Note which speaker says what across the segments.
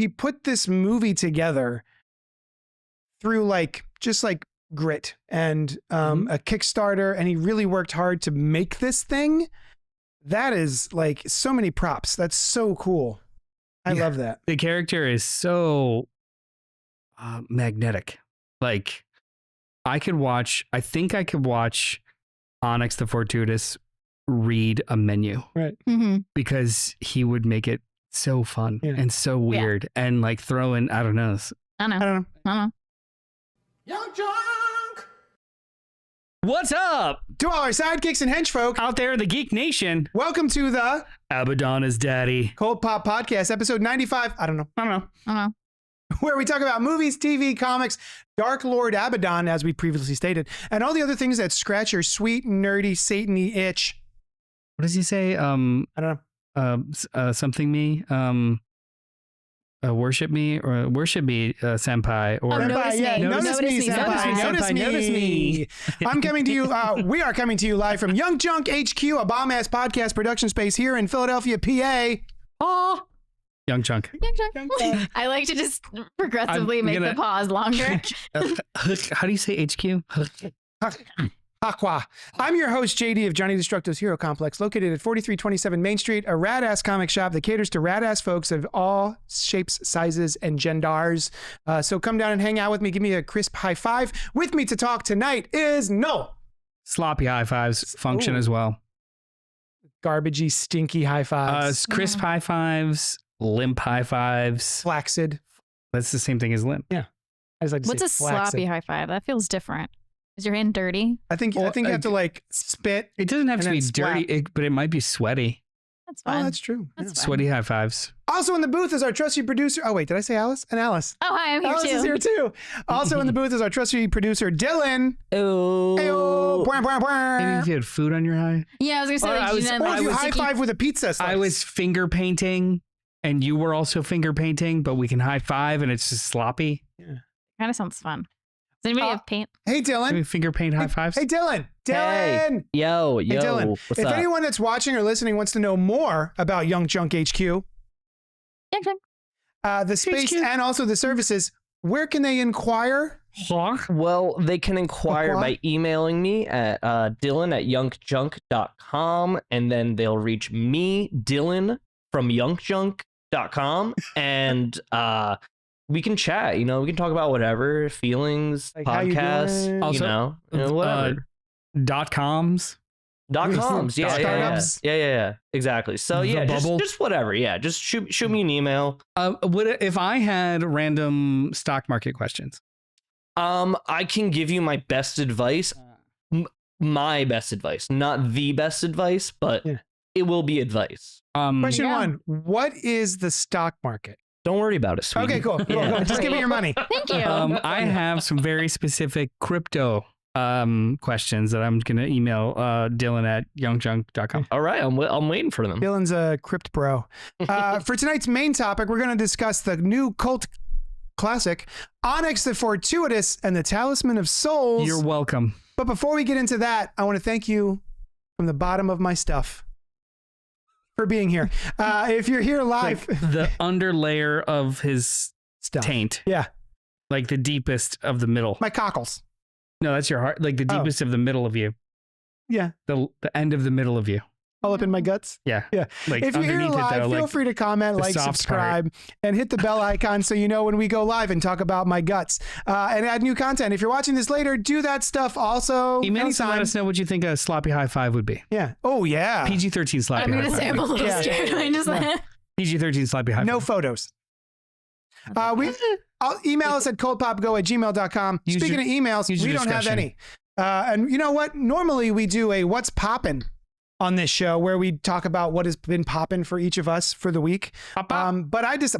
Speaker 1: he put this movie together through just grit and a Kickstarter, and he really worked hard to make this thing. That is so many props. That's so cool. I love that.
Speaker 2: The character is so magnetic. I think I could watch Onyx the Fortuitous read a menu.
Speaker 1: Right.
Speaker 3: Mm-hmm.
Speaker 2: Because he would make it so fun and so weird and throw in, I don't know.
Speaker 3: I don't know.
Speaker 4: Young Junk!
Speaker 2: What's up?
Speaker 1: To all our sidekicks and henchfolk
Speaker 2: Out there in the Geek Nation.
Speaker 1: Welcome to the
Speaker 2: Abaddon is Daddy.
Speaker 1: CultPop Podcast, episode 95. I don't know. Where we talk about movies, TV, comics, Dark Lord Abaddon, as we previously stated, and all the other things that scratch your sweet, nerdy, Satan-y itch.
Speaker 2: What does he say?
Speaker 1: I don't know.
Speaker 2: Something me. Worship me, senpai. Or
Speaker 3: Notice me.
Speaker 1: Notice me, senpai. Notice me. I'm coming to you. We are coming to you live from Young Junk HQ, a bomb-ass podcast production space here in Philadelphia, PA.
Speaker 2: Oh, Young Junk.
Speaker 3: I like to just progressively make the pause longer.
Speaker 2: How do you say HQ?
Speaker 1: Aqua. I'm your host, JD of Johnny Destructo's Hero Complex, located at 4327 Main Street, a rad-ass comic shop that caters to rad-ass folks of all shapes, sizes, and genders. So come down and hang out with me. Give me a crisp high five. With me to talk tonight is Noel.
Speaker 2: Sloppy high fives function as well.
Speaker 1: Garbagey, stinky high fives.
Speaker 2: Crisp high fives, limp high fives.
Speaker 1: Flaccid.
Speaker 2: That's the same thing as limp.
Speaker 1: Yeah. I just like to
Speaker 3: What's
Speaker 1: say
Speaker 3: a
Speaker 1: flaccid.
Speaker 3: sloppy high five? That feels different. Is your hand dirty?
Speaker 1: I think you have to spit.
Speaker 2: It doesn't have to
Speaker 1: and
Speaker 2: be
Speaker 1: then splat.
Speaker 2: dirty, but it might be sweaty.
Speaker 3: That's fine.
Speaker 1: Oh, that's true.
Speaker 3: That's
Speaker 1: Yeah.
Speaker 3: fine.
Speaker 2: Sweaty high fives.
Speaker 1: Also in the booth is our trusty producer. Oh, wait, did I say Alice? And Alice.
Speaker 3: Oh, hi, I'm here
Speaker 1: Alice
Speaker 3: too.
Speaker 1: is here too. Also in the booth is our trusty producer, Dylan.
Speaker 2: Oh.
Speaker 1: Ayo. Bwah, bwah, bwah.
Speaker 2: Maybe if you had food on your eye.
Speaker 3: Yeah, I was gonna say.
Speaker 1: Or if you high five with a pizza slice.
Speaker 2: I was finger painting, and you were also finger painting, but we can high five, and it's just sloppy.
Speaker 3: Kind of sounds fun. Does anybody have paint?
Speaker 1: Hey, Dylan.
Speaker 2: Can we finger paint high fives?
Speaker 1: Hey, Dylan. Dylan.
Speaker 5: Yo,
Speaker 1: Hey, Dylan.
Speaker 5: what's
Speaker 1: If
Speaker 5: up?
Speaker 1: anyone that's watching or listening wants to know more about Young Junk HQ, the space
Speaker 2: HQ.
Speaker 1: and also the services, where can they inquire?
Speaker 5: Well, they can inquire by emailing me at dylan@youngjunk.com, and then they'll reach me, Dylan, from youngjunk.com, and we can chat. We can talk about whatever, feelings,
Speaker 1: Like, how you
Speaker 5: podcasts,
Speaker 1: doing?
Speaker 2: Also,
Speaker 5: whatever.
Speaker 2: .coms.
Speaker 5: .coms, yeah,
Speaker 1: startups.
Speaker 5: yeah, exactly. So
Speaker 2: The
Speaker 5: yeah,
Speaker 2: bubble.
Speaker 5: just whatever. Yeah, just shoot me an email.
Speaker 2: If I had random stock market questions?
Speaker 5: I can give you my best advice. My best advice, not the best advice, but it will be advice.
Speaker 1: Question one, what is the stock market?
Speaker 5: Don't worry about it, sweetie.
Speaker 1: Okay, cool. Just give me your money.
Speaker 3: Thank you.
Speaker 2: I have some very specific crypto questions that I'm going to email Dylan at youngjunk.com.
Speaker 5: All right, I'm waiting for them.
Speaker 1: Dylan's a crypt bro. For tonight's main topic, we're going to discuss the new cult classic, Onyx the Fortuitous and the Talisman of Souls.
Speaker 2: You're welcome.
Speaker 1: But before we get into that, I want to thank you from the bottom of my stuff for being here. If you're here live,
Speaker 2: The underlayer of his
Speaker 1: stuff.
Speaker 2: taint.
Speaker 1: Yeah,
Speaker 2: Like the deepest of the middle.
Speaker 1: my cockles.
Speaker 2: No, that's your heart. Like the deepest of the middle of you.
Speaker 1: Yeah,
Speaker 2: The end of the middle of you.
Speaker 1: all up in my guts.
Speaker 2: Yeah.
Speaker 1: Yeah.
Speaker 2: Like
Speaker 1: If you're here
Speaker 2: underneath
Speaker 1: live,
Speaker 2: it though.
Speaker 1: feel
Speaker 2: Like,
Speaker 1: free to comment,
Speaker 2: the
Speaker 1: like,
Speaker 2: soft
Speaker 1: subscribe, and hit the bell icon so you know when we go live and talk about my guts and add new content. If you're watching this later, do that stuff also.
Speaker 2: email us and let
Speaker 1: anytime.
Speaker 2: us know what you think a sloppy high five would be.
Speaker 1: Yeah. Oh, yeah.
Speaker 2: PG-13 sloppy
Speaker 3: I'm
Speaker 2: high
Speaker 3: gonna
Speaker 2: five.
Speaker 3: say I'm a little
Speaker 1: Yeah.
Speaker 3: scared. I just
Speaker 2: PG-13 sloppy high five.
Speaker 1: No photos. Email us at cultpopgo@gmail.com.
Speaker 2: Use
Speaker 1: Speaking
Speaker 2: your-
Speaker 1: of emails,
Speaker 2: use your
Speaker 1: we don't have
Speaker 2: discretion.
Speaker 1: any. And you know what? Normally we do a What's Poppin' on this show where we talk about what has been poppin' for each of us for the week.
Speaker 2: Pop, pop.
Speaker 1: But I just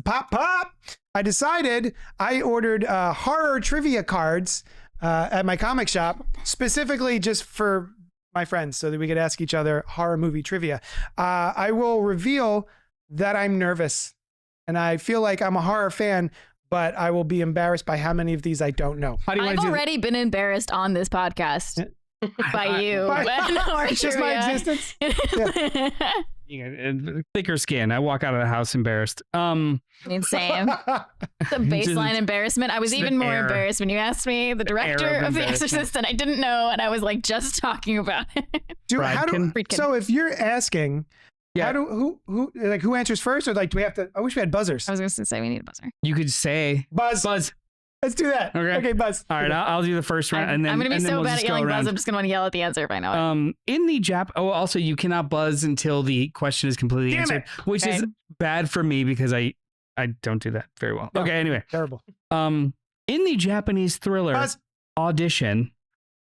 Speaker 1: I decided I ordered horror trivia cards at my comic shop specifically just for my friends so that we could ask each other horror movie trivia. I will reveal that I'm nervous and I feel like I'm a horror fan, but I will be embarrassed by how many of these I don't know.
Speaker 2: How do you
Speaker 3: I've
Speaker 2: want to do
Speaker 3: already been embarrassed on this podcast by you.
Speaker 1: By-
Speaker 3: Or
Speaker 1: It's just my
Speaker 3: trivia.
Speaker 1: existence.
Speaker 2: thicker skin. I walk out of the house embarrassed.
Speaker 3: Same. The baseline
Speaker 2: Just-
Speaker 3: embarrassment. I was
Speaker 2: just
Speaker 3: even
Speaker 2: the
Speaker 3: more
Speaker 2: air.
Speaker 3: embarrassed when you asked me the director
Speaker 2: air of
Speaker 3: of The
Speaker 2: embarrassment.
Speaker 3: Exorcist, and I didn't know, and I was like just talking about it.
Speaker 2: Friedkin.
Speaker 1: So if you're asking,
Speaker 2: Yeah.
Speaker 1: who answers first, or like do we have to? I wish we had buzzers.
Speaker 3: I was going to say we need a buzzer.
Speaker 2: You could say
Speaker 1: Buzz.
Speaker 2: Buzz.
Speaker 1: Let's do that.
Speaker 2: Okay.
Speaker 1: Buzz.
Speaker 2: All right, I'll do the first round, and then
Speaker 3: I'm going to be
Speaker 2: and then
Speaker 3: so
Speaker 2: we'll
Speaker 3: bad
Speaker 2: just
Speaker 3: at
Speaker 2: go
Speaker 3: yelling
Speaker 2: around.
Speaker 3: buzz. I'm just going to want to yell at the answer if I know it.
Speaker 2: In the also you cannot buzz until the question is completely
Speaker 1: Damn
Speaker 2: answered, which is
Speaker 3: Okay.
Speaker 2: bad for me because I don't do that very well.
Speaker 1: No.
Speaker 2: Okay, anyway.
Speaker 1: Terrible.
Speaker 2: In the Japanese thriller
Speaker 1: Buzz.
Speaker 2: Audition,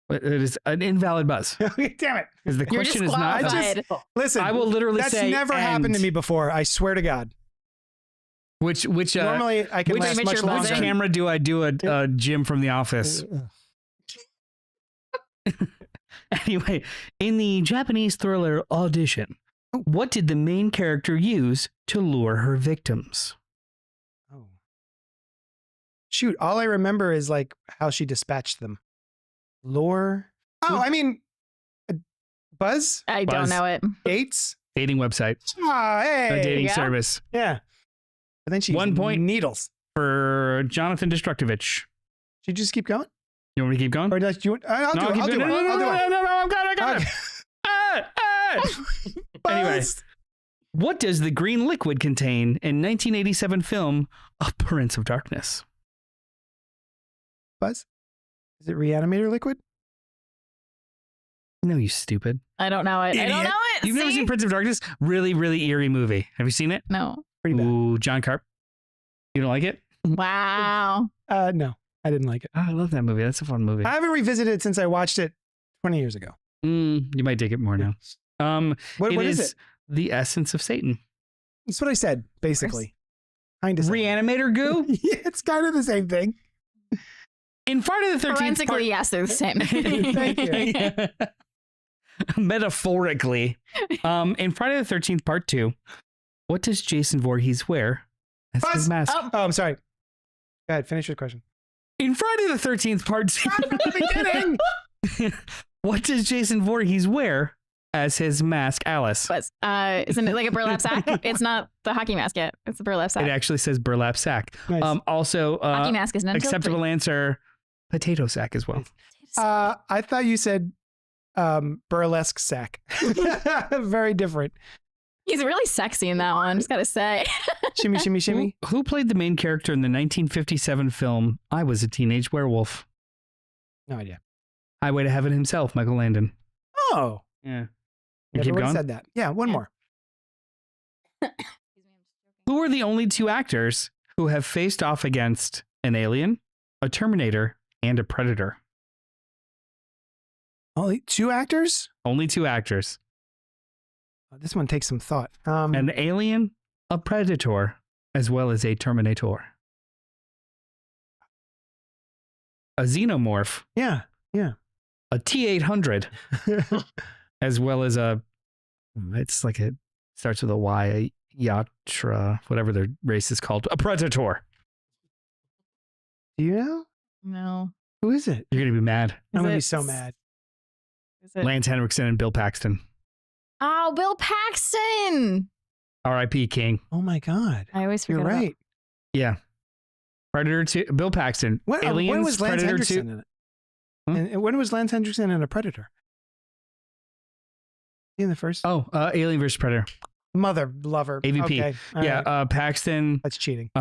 Speaker 2: it is an invalid buzz.
Speaker 1: Damn it.
Speaker 2: Because the
Speaker 3: You're
Speaker 2: question is not.
Speaker 3: disqualified.
Speaker 1: Listen.
Speaker 2: I will literally
Speaker 1: That's
Speaker 2: say
Speaker 1: never happened to
Speaker 2: end.
Speaker 1: me before. I swear to God.
Speaker 2: Which
Speaker 1: Normally I can
Speaker 2: which-
Speaker 1: last
Speaker 3: Which
Speaker 1: much longer.
Speaker 2: camera do I do a Jim from The Office? Anyway, in the Japanese thriller Audition, what did the main character use to lure her victims?
Speaker 1: Oh. Shoot, all I remember is like how she dispatched them. Lore. Oh, I mean, Buzz
Speaker 3: I don't
Speaker 2: Buzz.
Speaker 3: know it.
Speaker 1: Gates.
Speaker 2: Dating website,
Speaker 1: Ah, hey.
Speaker 2: a dating
Speaker 3: Yeah.
Speaker 2: service.
Speaker 1: Yeah. But then she
Speaker 2: 1 point.
Speaker 1: needles.
Speaker 2: For Jonathan Destructivich.
Speaker 1: Should you just keep going?
Speaker 2: You want me to keep going?
Speaker 1: Or do you want, I'll do it.
Speaker 2: keep
Speaker 1: I'll do
Speaker 2: going.
Speaker 1: it.
Speaker 2: No,
Speaker 1: I'll do it.
Speaker 2: no, I'm got it. Anyway,
Speaker 1: Buzz.
Speaker 2: what does the green liquid contain in 1987 film A Prince of Darkness?
Speaker 1: Buzz? Is it reanimator liquid?
Speaker 2: No, you stupid.
Speaker 3: I don't know it. I
Speaker 2: Idiot.
Speaker 3: don't know it.
Speaker 2: You've never
Speaker 3: See?
Speaker 2: seen Prince of Darkness? Really, really eerie movie. Have you seen it?
Speaker 3: No.
Speaker 1: Pretty bad.
Speaker 2: Ooh, John Carp. You don't like it?
Speaker 3: Wow.
Speaker 1: No, I didn't like it.
Speaker 2: Oh, I love that movie. That's a fun movie.
Speaker 1: I haven't revisited it since I watched it 20 years ago.
Speaker 2: You might dig it more now.
Speaker 1: What is it?
Speaker 2: The essence of Satan.
Speaker 1: That's what I said, basically. Kind of.
Speaker 2: Reanimator goo?
Speaker 1: Yeah, it's kind of the same thing.
Speaker 2: In Friday the 13th part...
Speaker 3: Forensically, yes, they're the same.
Speaker 1: Thank you.
Speaker 2: Metaphorically. In Friday the 13th part 2, what does Jason Voorhees wear as his
Speaker 1: Buzz.
Speaker 2: mask?
Speaker 3: Oh.
Speaker 1: Oh, I'm sorry. Go ahead, finish your question.
Speaker 2: In Friday the 13th part 2,
Speaker 1: Beginning.
Speaker 2: what does Jason Voorhees wear as his mask, Alice?
Speaker 3: But isn't it like a burlap sack? It's not the hockey mask yet. It's a burlap sack.
Speaker 2: It actually says burlap sack.
Speaker 1: Nice.
Speaker 2: Also,
Speaker 3: Hockey mask is an
Speaker 2: acceptable answer, potato sack as well.
Speaker 1: I thought you said burlesque sack. Very different.
Speaker 3: He's really sexy in that one. Just gotta say.
Speaker 1: Shimmy, shimmy, shimmy.
Speaker 2: Who played the main character in the 1957 film I Was a Teenage Werewolf?
Speaker 1: No idea.
Speaker 2: Highway to Heaven himself, Michael Landon.
Speaker 1: Oh,
Speaker 2: Yeah. You
Speaker 1: never
Speaker 2: keep
Speaker 1: would have
Speaker 2: going?
Speaker 1: said that. Yeah, one more.
Speaker 2: Who are the only two actors who have faced off against an alien, a Terminator, and a Predator?
Speaker 1: Only two actors?
Speaker 2: Only two actors.
Speaker 1: Oh, this one takes some thought.
Speaker 2: An alien, a Predator, as well as a Terminator. A Xenomorph,
Speaker 1: yeah.
Speaker 2: a T-800, as well as it's like a, starts with a Y, a Yatra, whatever their race is called, a Predator.
Speaker 1: Do you know?
Speaker 3: No.
Speaker 1: Who is it?
Speaker 2: You're going to be mad.
Speaker 1: I'm going to be
Speaker 3: it-
Speaker 1: so mad.
Speaker 3: Is it?
Speaker 2: Lance Henriksen and Bill Paxton.
Speaker 3: Oh, Bill Paxton.
Speaker 2: R.I.P. King.
Speaker 1: Oh my God.
Speaker 3: I always forget.
Speaker 1: You're
Speaker 3: about-
Speaker 1: right.
Speaker 2: Yeah. Predator 2, Bill Paxton.
Speaker 1: When
Speaker 2: Aliens,
Speaker 1: was Lance
Speaker 2: Predator
Speaker 1: Hendrickson
Speaker 2: 2.
Speaker 1: in it?
Speaker 2: Hmm?
Speaker 1: And when was Lance Hendrickson in a Predator? In the first?
Speaker 2: Oh, Alien vs. Predator.
Speaker 1: Mother lover.
Speaker 2: AVP.
Speaker 1: Okay. all
Speaker 2: Yeah,
Speaker 1: right.
Speaker 2: Paxton
Speaker 1: That's cheating.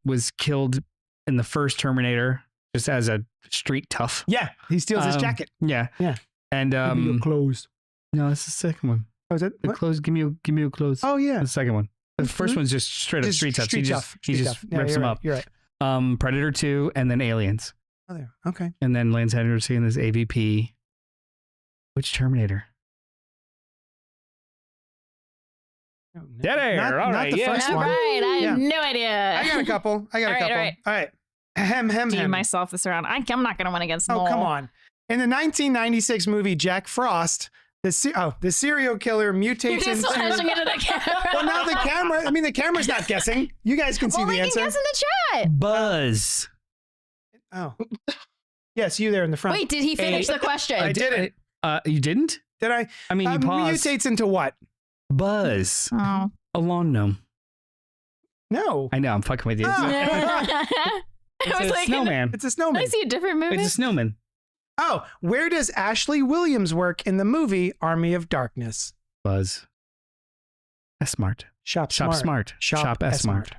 Speaker 2: was killed in the first Terminator just as a street tough.
Speaker 1: Yeah. He steals his
Speaker 2: Um,
Speaker 1: jacket.
Speaker 2: Yeah.
Speaker 1: Yeah.
Speaker 2: And
Speaker 1: Give me your clothes.
Speaker 2: no, that's the second one.
Speaker 1: Oh, is it?
Speaker 2: The
Speaker 1: What?
Speaker 2: clothes. Give me your clothes.
Speaker 1: Oh, yeah.
Speaker 2: The second one. The first
Speaker 1: Mhm.
Speaker 2: one's just straight up
Speaker 1: Just
Speaker 2: street tough.
Speaker 1: street
Speaker 2: He
Speaker 1: tough.
Speaker 2: just
Speaker 1: Street tough. Yeah,
Speaker 2: rips
Speaker 1: you're
Speaker 2: them
Speaker 1: right.
Speaker 2: up.
Speaker 1: You're right.
Speaker 2: Predator 2, and then Aliens,
Speaker 1: Oh, there. Okay.
Speaker 2: and then Lance Henriksen is AVP. Which Terminator? Dead air.
Speaker 1: Not,
Speaker 2: All
Speaker 1: not
Speaker 2: right,
Speaker 1: the
Speaker 2: yeah.
Speaker 1: first
Speaker 3: All
Speaker 1: one.
Speaker 3: right. I have
Speaker 1: Yeah.
Speaker 3: no idea.
Speaker 1: I got a couple. I got a
Speaker 3: All right,
Speaker 1: couple.
Speaker 3: all right.
Speaker 1: All right. Hem, hem,
Speaker 3: Do
Speaker 1: hem.
Speaker 3: myself this around. I'm not gonna win against
Speaker 1: Oh,
Speaker 3: Noel.
Speaker 1: come on. In the 1996 movie Jack Frost, the serial killer
Speaker 3: You're
Speaker 1: mutates
Speaker 3: just
Speaker 1: into...
Speaker 3: flashing into the camera.
Speaker 1: Well, now the camera... I mean, the camera's not guessing. You guys can see
Speaker 3: well,
Speaker 1: the
Speaker 3: they can
Speaker 1: answer.
Speaker 3: guess in the chat.
Speaker 2: Buzz.
Speaker 1: Oh. Yes, you there in the front.
Speaker 3: Wait, did he finish the question?
Speaker 1: I did it.
Speaker 2: You didn't?
Speaker 1: Did I?
Speaker 2: I mean, you paused.
Speaker 1: Mutates into what?
Speaker 2: Buzz.
Speaker 3: Oh.
Speaker 2: A lawn gnome.
Speaker 1: No.
Speaker 2: I know, I'm fucking with you.
Speaker 3: I
Speaker 2: It's
Speaker 3: was
Speaker 2: a
Speaker 3: like,
Speaker 2: snowman.
Speaker 1: It's a
Speaker 3: I
Speaker 1: snowman.
Speaker 3: see a different movie.
Speaker 2: It's a snowman.
Speaker 1: Oh, where does Ashley Williams work in the movie Army of Darkness?
Speaker 2: Buzz. S-Mart.
Speaker 1: Shop
Speaker 2: Shop
Speaker 1: Smart.
Speaker 2: Smart. Shop S-Mart.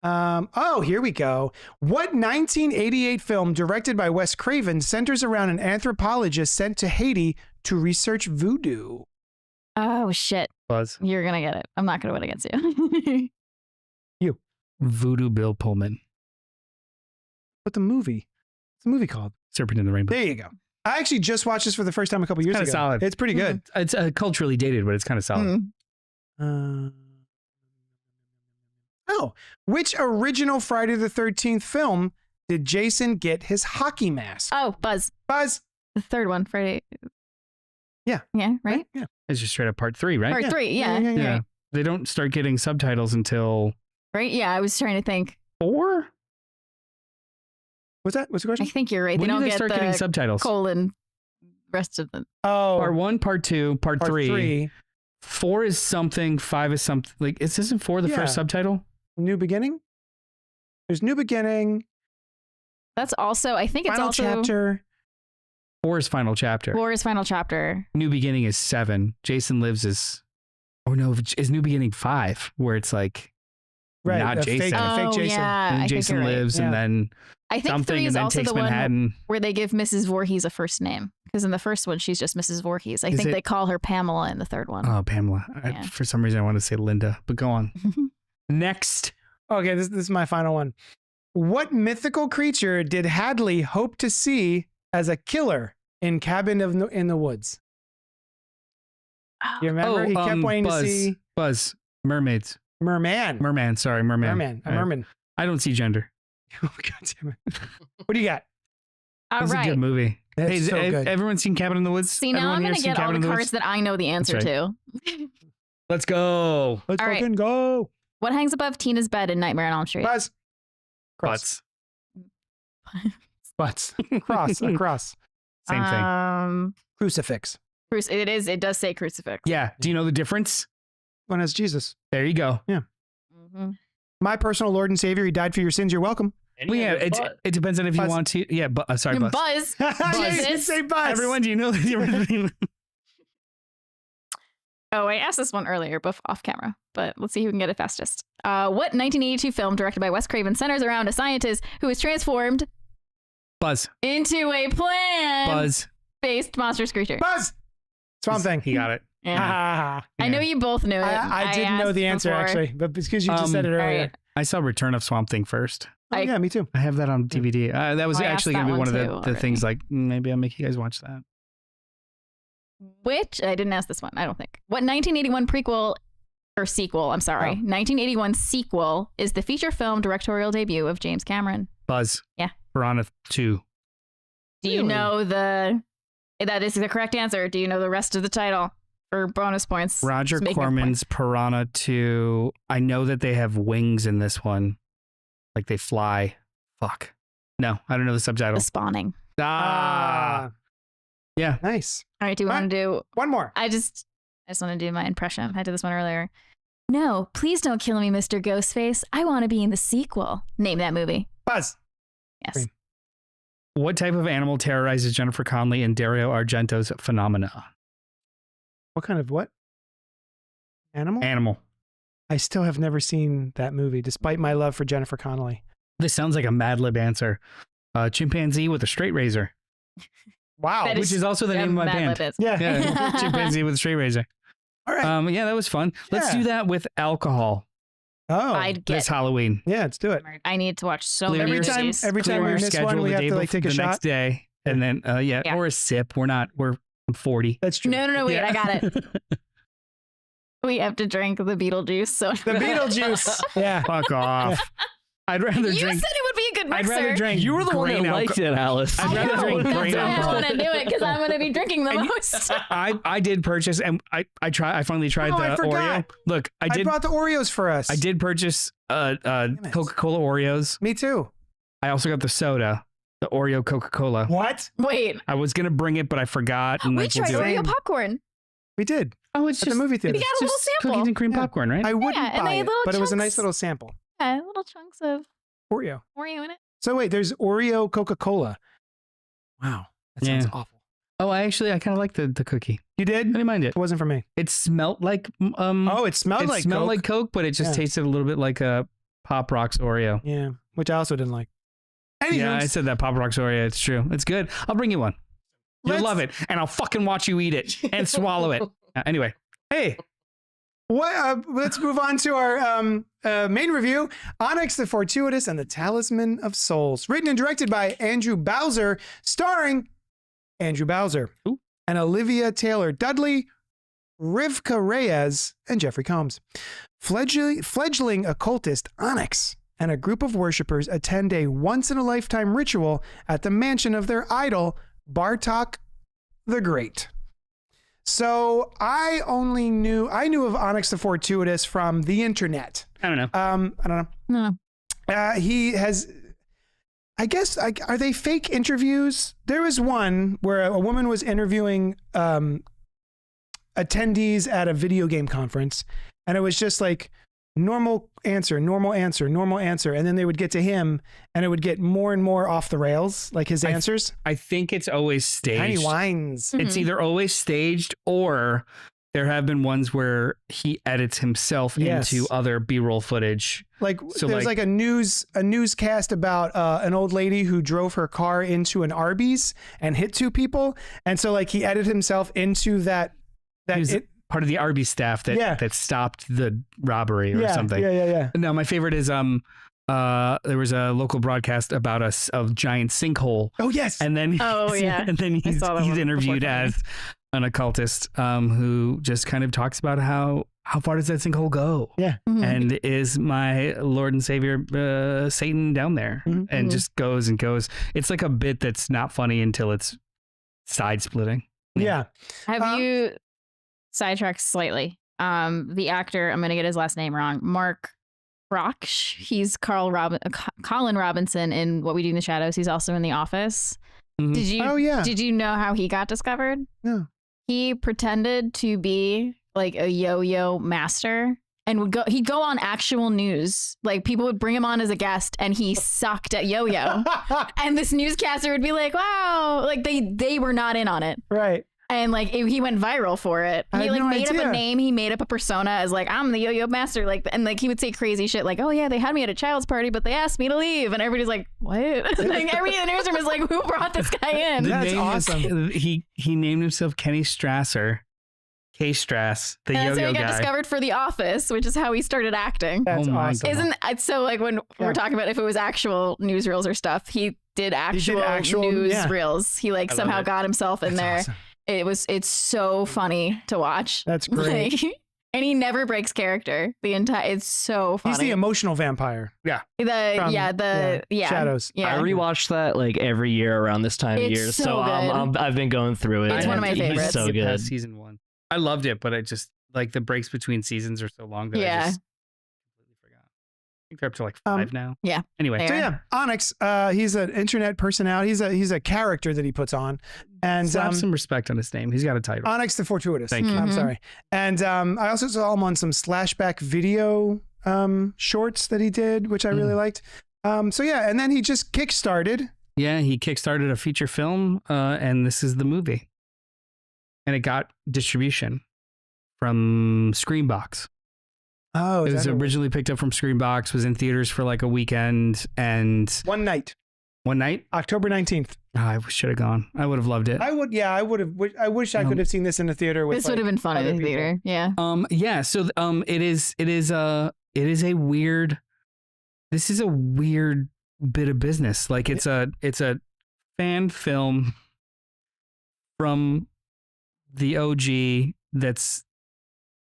Speaker 1: Oh, here we go. What 1988 film directed by Wes Craven centers around an anthropologist sent to Haiti to research voodoo?
Speaker 3: Oh, shit.
Speaker 2: Buzz.
Speaker 3: You're going to get it. I'm not going to win against you.
Speaker 2: Voodoo Bill Pullman.
Speaker 1: What the movie? What's the movie called?
Speaker 2: Serpent in the Rainbow.
Speaker 1: There you go. I actually just watched this for the first time a couple years ago.
Speaker 2: Kinda solid.
Speaker 1: It's pretty good.
Speaker 2: It's culturally dated, but it's kind of solid.
Speaker 3: Mm.
Speaker 1: Oh, which original Friday the 13th film did Jason get his hockey mask?
Speaker 3: Oh, Buzz.
Speaker 1: Buzz.
Speaker 3: The third one, Friday.
Speaker 1: Yeah.
Speaker 3: Yeah, right?
Speaker 1: Yeah.
Speaker 2: It's just straight up part 3, right?
Speaker 3: Part 3, yeah.
Speaker 2: Yeah. They don't start getting subtitles until
Speaker 3: Right? Yeah, I was trying to think.
Speaker 2: 4?
Speaker 1: What's that? What's the
Speaker 3: I
Speaker 1: question?
Speaker 3: think you're right.
Speaker 2: When
Speaker 3: They
Speaker 2: do
Speaker 3: don't
Speaker 2: they
Speaker 3: get
Speaker 2: start getting
Speaker 3: the
Speaker 2: subtitles?
Speaker 3: colon rest of the.
Speaker 1: Oh,
Speaker 2: Part 1, part 2, part
Speaker 1: part
Speaker 2: 3. 4 is something, 5 is something. Like, isn't 4 the
Speaker 1: Yeah.
Speaker 2: first subtitle?
Speaker 1: New Beginning? There's New Beginning.
Speaker 3: That's also, I think it's
Speaker 1: Final
Speaker 3: also.
Speaker 1: chapter.
Speaker 2: 4 is final chapter.
Speaker 3: War's final chapter.
Speaker 2: New Beginning is 7. Jason Lives is, or no, is New Beginning 5, where it's like
Speaker 1: Right.
Speaker 2: not
Speaker 1: a
Speaker 2: Jason.
Speaker 1: Fake, a fake
Speaker 3: Oh,
Speaker 1: Jason.
Speaker 3: yeah.
Speaker 2: and
Speaker 3: I think
Speaker 2: Jason
Speaker 3: you're right.
Speaker 2: Lives,
Speaker 1: Yeah.
Speaker 2: and then
Speaker 3: I think
Speaker 2: something,
Speaker 3: 3
Speaker 2: and
Speaker 3: is
Speaker 2: then
Speaker 3: also
Speaker 2: takes
Speaker 3: the one
Speaker 2: Manhattan.
Speaker 3: where they give Mrs. Voorhees a first name. Because in the first one, she's just Mrs. Voorhees. I
Speaker 2: Is
Speaker 3: think
Speaker 2: it-
Speaker 3: they call her Pamela in the third one.
Speaker 2: Oh, Pamela.
Speaker 3: Yeah.
Speaker 2: For some reason, I want to say Linda, but go on. Next.
Speaker 1: Okay, this is my final one. What mythical creature did Hadley hope to see as a killer in Cabin in the Woods? You remember? He kept wanting
Speaker 2: Buzz.
Speaker 1: to see
Speaker 2: Buzz. Mermaids.
Speaker 1: Merman.
Speaker 2: Merman. Sorry, merman.
Speaker 1: Merman. A merman.
Speaker 2: I don't see gender.
Speaker 1: Oh, God damn it. What do you got?
Speaker 3: All
Speaker 2: It's a
Speaker 3: right.
Speaker 2: good movie.
Speaker 1: That's
Speaker 2: Hey,
Speaker 1: so good.
Speaker 2: everyone seen Cabin in the Woods?
Speaker 3: See, now
Speaker 2: Everyone
Speaker 3: I'm
Speaker 2: here
Speaker 3: going to
Speaker 2: seen
Speaker 3: get all
Speaker 2: Cabin
Speaker 3: the
Speaker 2: in
Speaker 3: cards
Speaker 2: Woods?
Speaker 3: that I know the answer
Speaker 2: That's
Speaker 3: to.
Speaker 2: Let's go.
Speaker 1: Let's
Speaker 3: All right.
Speaker 1: fucking go.
Speaker 3: What hangs above Tina's bed in Nightmare on Elm Street?
Speaker 1: Buzz. Cross.
Speaker 2: Butts.
Speaker 1: Butts. Cross. A cross.
Speaker 2: Same thing.
Speaker 1: Crucifix.
Speaker 3: It does say crucifix.
Speaker 2: Yeah. Do you know the difference?
Speaker 1: One has Jesus.
Speaker 2: There you go.
Speaker 3: Mm-hmm.
Speaker 1: My personal Lord and Savior. He died for your sins. You're welcome.
Speaker 2: Well, yeah, it depends on if you
Speaker 1: Buzz.
Speaker 2: want to. Yeah, but sorry, Buzz.
Speaker 3: Buzz.
Speaker 1: You didn't say Buzz.
Speaker 2: Everyone, do you know the difference between?
Speaker 3: Oh, I asked this one earlier, but off camera. But let's see who can get it fastest. What 1982 film directed by Wes Craven centers around a scientist who is transformed
Speaker 2: Buzz.
Speaker 3: into a plant-based monstrous creature?
Speaker 1: Buzz. Swamp Thing.
Speaker 2: He got it.
Speaker 3: Yeah.
Speaker 1: Ah.
Speaker 3: I know you both knew it.
Speaker 1: I didn't know
Speaker 3: asked
Speaker 1: the answer
Speaker 3: before.
Speaker 1: actually, but because you just said it
Speaker 3: All
Speaker 1: earlier.
Speaker 3: right.
Speaker 2: I saw Return of Swamp Thing first.
Speaker 1: Oh, yeah, me too.
Speaker 2: I have that on DVD. That was
Speaker 3: I
Speaker 2: actually
Speaker 3: asked
Speaker 2: going to be
Speaker 3: that
Speaker 2: one of
Speaker 3: one
Speaker 2: the
Speaker 3: too already.
Speaker 2: things like, maybe I'll make you guys watch that.
Speaker 3: Which I didn't ask this one. I don't think. What 1981 prequel or sequel? I'm sorry. 1981 sequel is the feature film directorial debut of James Cameron.
Speaker 2: Buzz.
Speaker 3: Yeah.
Speaker 2: Piranha 2.
Speaker 3: Do you know that is the correct answer? Do you know the rest of the title for bonus points?
Speaker 2: Roger
Speaker 3: Just making a
Speaker 2: Corman's Piranha 2. I know that they have wings in this one. Like they fly. Fuck. No, I don't know the subtitle.
Speaker 3: The Spawning.
Speaker 2: Yeah.
Speaker 1: Nice.
Speaker 3: All right. Do you want to do?
Speaker 1: One more.
Speaker 3: I just want to do my impression. I did this one earlier. No, please don't kill me, Mr. Ghostface. I want to be in the sequel. Name that movie.
Speaker 1: Buzz.
Speaker 3: Yes.
Speaker 1: Green.
Speaker 2: What type of animal terrorizes Jennifer Connelly in Dario Argento's Phenomena?
Speaker 1: What kind of what? Animal?
Speaker 2: Animal.
Speaker 1: I still have never seen that movie, despite my love for Jennifer Connelly.
Speaker 2: This sounds like a Mad Lib answer. Chimpanzee with a straight razor.
Speaker 1: Wow.
Speaker 3: That
Speaker 2: Which is also the name of my
Speaker 3: Mad
Speaker 2: band.
Speaker 3: Lib is.
Speaker 1: Yeah.
Speaker 2: Yeah, chimpanzee with a straight razor.
Speaker 1: All right.
Speaker 2: Yeah, that was fun. Let's
Speaker 1: Yeah.
Speaker 2: do that with alcohol
Speaker 1: Oh.
Speaker 3: I'd get.
Speaker 2: this Halloween.
Speaker 1: Yeah, let's do it.
Speaker 3: I need to watch so
Speaker 2: Clear
Speaker 3: many
Speaker 2: your-
Speaker 3: movies.
Speaker 1: every time
Speaker 2: Clear
Speaker 1: we
Speaker 2: your
Speaker 1: miss
Speaker 2: schedule
Speaker 1: one, we
Speaker 2: the
Speaker 1: have
Speaker 2: day
Speaker 1: to like
Speaker 2: before-
Speaker 1: take a
Speaker 2: the
Speaker 1: shot.
Speaker 2: next day, and then
Speaker 3: Yeah.
Speaker 2: or a sip. We're 40.
Speaker 1: That's true.
Speaker 3: No, wait,
Speaker 2: Yeah.
Speaker 3: I got it. We have to drink the Beetlejuice. So
Speaker 1: The Beetlejuice. Yeah.
Speaker 2: Fuck off. I'd rather
Speaker 3: You
Speaker 2: drink.
Speaker 3: said it would be a good
Speaker 2: I'd
Speaker 3: mixer.
Speaker 2: rather drink.
Speaker 5: You were the one that
Speaker 2: grain
Speaker 5: liked it, Alice.
Speaker 2: I'd rather
Speaker 3: I know,
Speaker 2: drink
Speaker 3: that's
Speaker 2: grain
Speaker 3: why I
Speaker 2: alcohol.
Speaker 3: want to do it because I'm going to be drinking the
Speaker 2: And you-
Speaker 3: most.
Speaker 2: I did purchase, and I finally tried
Speaker 1: Oh, I
Speaker 2: the
Speaker 1: forgot.
Speaker 2: Oreo. Look, I
Speaker 1: I
Speaker 2: did
Speaker 1: brought the Oreos for us.
Speaker 2: I did purchase
Speaker 1: it.
Speaker 2: Coca-Cola Oreos.
Speaker 1: Me too.
Speaker 2: I also got the soda, the Oreo Coca-Cola.
Speaker 1: What?
Speaker 3: Wait,
Speaker 2: I was gonna bring it, but I forgot. And
Speaker 3: we
Speaker 2: like, we'll
Speaker 3: tried
Speaker 2: do it.
Speaker 3: Oreo popcorn.
Speaker 1: We did.
Speaker 2: Oh, it's
Speaker 1: at
Speaker 2: just
Speaker 1: the movie theater.
Speaker 3: You got a little
Speaker 2: just
Speaker 3: sample.
Speaker 2: cookies and cream
Speaker 1: Yeah.
Speaker 2: popcorn, right?
Speaker 1: I wouldn't
Speaker 3: Yeah, and
Speaker 1: buy
Speaker 3: they
Speaker 1: it,
Speaker 3: had little
Speaker 1: but it was a nice
Speaker 3: chunks.
Speaker 1: little sample.
Speaker 3: Yeah, little chunks of
Speaker 1: Oreo.
Speaker 3: Oreo in it.
Speaker 1: So wait, there's Oreo Coca-Cola. Wow, that sounds
Speaker 2: Yeah.
Speaker 1: awful.
Speaker 2: Oh, I kind of like the cookie.
Speaker 1: You did?
Speaker 2: I didn't mind it.
Speaker 1: It wasn't for me.
Speaker 2: It smelled like
Speaker 1: Oh, it smelled
Speaker 2: it
Speaker 1: like
Speaker 2: smelled
Speaker 1: Coke.
Speaker 2: like Coke, but it just
Speaker 1: Yeah.
Speaker 2: tasted a little bit like a Pop Rocks Oreo.
Speaker 1: Yeah, which I also didn't like.
Speaker 2: Yeah, I
Speaker 1: Anywho,
Speaker 2: said that Pop Rocks Oreo. It's true. It's good. I'll bring you one. You'll
Speaker 1: Let's-
Speaker 2: love it, and I'll fucking watch you eat it and swallow it. Anyway,
Speaker 1: hey, let's move on to our main review, Onyx the Fortuitous and the Talisman of Souls. Written and directed by Andrew Bowser, starring Andrew Bowser
Speaker 2: Ooh.
Speaker 1: and Olivia Taylor-Dudley, Rivka Reyes, and Jeffrey Combs. Fledgling occultist Onyx and a group of worshippers attend a once-in-a-lifetime ritual at the mansion of their idol, Bartok the Great. So I knew of Onyx the Fortuitous from the internet.
Speaker 2: I don't know.
Speaker 1: I don't know.
Speaker 3: No.
Speaker 1: He has, I guess, are they fake interviews? There was one where a woman was interviewing attendees at a video game conference, and it was just like normal answer, normal answer, normal answer, and then they would get to him, and it would get more and more off the rails, like his answers.
Speaker 2: I think it's always staged.
Speaker 1: Tiny whines.
Speaker 3: Mhm.
Speaker 2: It's either always staged or there have been ones where he edits himself
Speaker 1: Yes.
Speaker 2: into other B-roll footage.
Speaker 1: Like
Speaker 2: So,
Speaker 1: there's like a newscast about an old lady who drove her car into an Arby's and hit two people, and so like he edited himself into that.
Speaker 2: He was part of the Arby's staff that stopped the robbery or something.
Speaker 1: Yeah.
Speaker 2: No, my favorite is there was a local broadcast about a giant sinkhole.
Speaker 1: Oh yes.
Speaker 2: And then and then he's
Speaker 3: saw that one
Speaker 2: interviewed
Speaker 3: before
Speaker 2: as an occultist who just kind of talks about how far does that sinkhole go?
Speaker 1: Yeah.
Speaker 3: Mhm.
Speaker 2: And is my Lord and Savior Satan down there?
Speaker 1: Mhm.
Speaker 2: And
Speaker 3: Mhm.
Speaker 2: just goes and goes. It's like a bit that's not funny until it's side splitting.
Speaker 1: Yeah.
Speaker 3: Have you sidetracked slightly? The actor, I'm going to get his last name wrong, Mark Brocksh. He's Colin Robinson in What We Do in the Shadows. He's also in The Office.
Speaker 2: Mhm.
Speaker 3: Did you?
Speaker 1: Oh yeah.
Speaker 3: Did you know how he got discovered?
Speaker 1: No.
Speaker 3: He pretended to be like a yo-yo master and he'd go on actual news. Like people would bring him on as a guest and he sucked at yo-yo. And this newscaster would be like, wow, like they were not in on it.
Speaker 1: Right.
Speaker 3: And like he went viral for it.
Speaker 1: I
Speaker 3: He
Speaker 1: had
Speaker 3: like
Speaker 1: no
Speaker 3: made up
Speaker 1: idea.
Speaker 3: a name. He made up a persona as like, I'm the yo-yo master. Like, and like he would say crazy shit like, oh yeah, they had me at a child's party, but they asked me to leave. And everybody's like, what? Like everybody in the newsroom is like, who brought this guy in?
Speaker 2: The
Speaker 1: That's
Speaker 2: name is-
Speaker 1: awesome.
Speaker 2: he named himself Kenny Strasser, K Strass, the
Speaker 3: And that's how
Speaker 2: yo-yo
Speaker 3: he got
Speaker 2: guy.
Speaker 3: discovered for The Office, which is how he started acting.
Speaker 1: That's
Speaker 2: Oh my
Speaker 1: awesome.
Speaker 2: God.
Speaker 3: Isn't it's so like when
Speaker 1: Yeah.
Speaker 3: we're talking about if it was actual newsreels or stuff, he did actual,
Speaker 1: actual- yeah.
Speaker 3: newsreels. He like
Speaker 2: I love
Speaker 3: somehow
Speaker 2: it.
Speaker 3: got himself in
Speaker 1: That's
Speaker 3: there.
Speaker 1: awesome.
Speaker 3: It's so funny to watch.
Speaker 1: That's great.
Speaker 3: Like, and he never breaks character. It's so funny.
Speaker 1: He's the emotional vampire.
Speaker 3: the
Speaker 1: from-
Speaker 3: yeah
Speaker 1: Shadows.
Speaker 3: yeah.
Speaker 5: I rewatch that like every year around this time of
Speaker 3: It's
Speaker 5: year,
Speaker 3: so
Speaker 5: so
Speaker 3: good.
Speaker 5: I've been going through it.
Speaker 3: It's one of my
Speaker 5: and he's
Speaker 3: favorites.
Speaker 5: So
Speaker 2: Get past
Speaker 5: good.
Speaker 2: season 1. I loved it, but I just like the breaks between seasons are so long that I
Speaker 3: Yeah.
Speaker 2: just completely forgot. I think they're up to like 5 now.
Speaker 3: yeah.
Speaker 2: Anyway,
Speaker 3: Fair.
Speaker 1: So yeah, Onyx. He's an internet personality. He's a character that he puts on, and
Speaker 2: slap some respect on his name. He's got a title.
Speaker 1: Onyx the Fortuitous.
Speaker 2: Thank you.
Speaker 1: I'm
Speaker 3: Mhm.
Speaker 1: sorry. And I also saw him on some slashback video shorts that he did, which I really liked. So yeah, and then he just kickstarted.
Speaker 2: Yeah, he kickstarted a feature film, and this is the movie. And it got distribution from Screenbox.
Speaker 1: Oh,
Speaker 2: It
Speaker 1: is
Speaker 2: was
Speaker 1: that
Speaker 2: originally picked up from Screenbox, was in theaters for like a weekend, and
Speaker 1: one night,
Speaker 2: one night,
Speaker 1: October 19th.
Speaker 2: I should have gone. I would have loved it.
Speaker 1: I would. Yeah, I would have. I wish I could have seen this in the theater with.
Speaker 3: This would have been fun in
Speaker 1: other
Speaker 3: the
Speaker 1: people.
Speaker 3: theater. Yeah.
Speaker 2: Yeah, so it is a weird, this is a weird bit of business. Like it's a fan film from the OG that's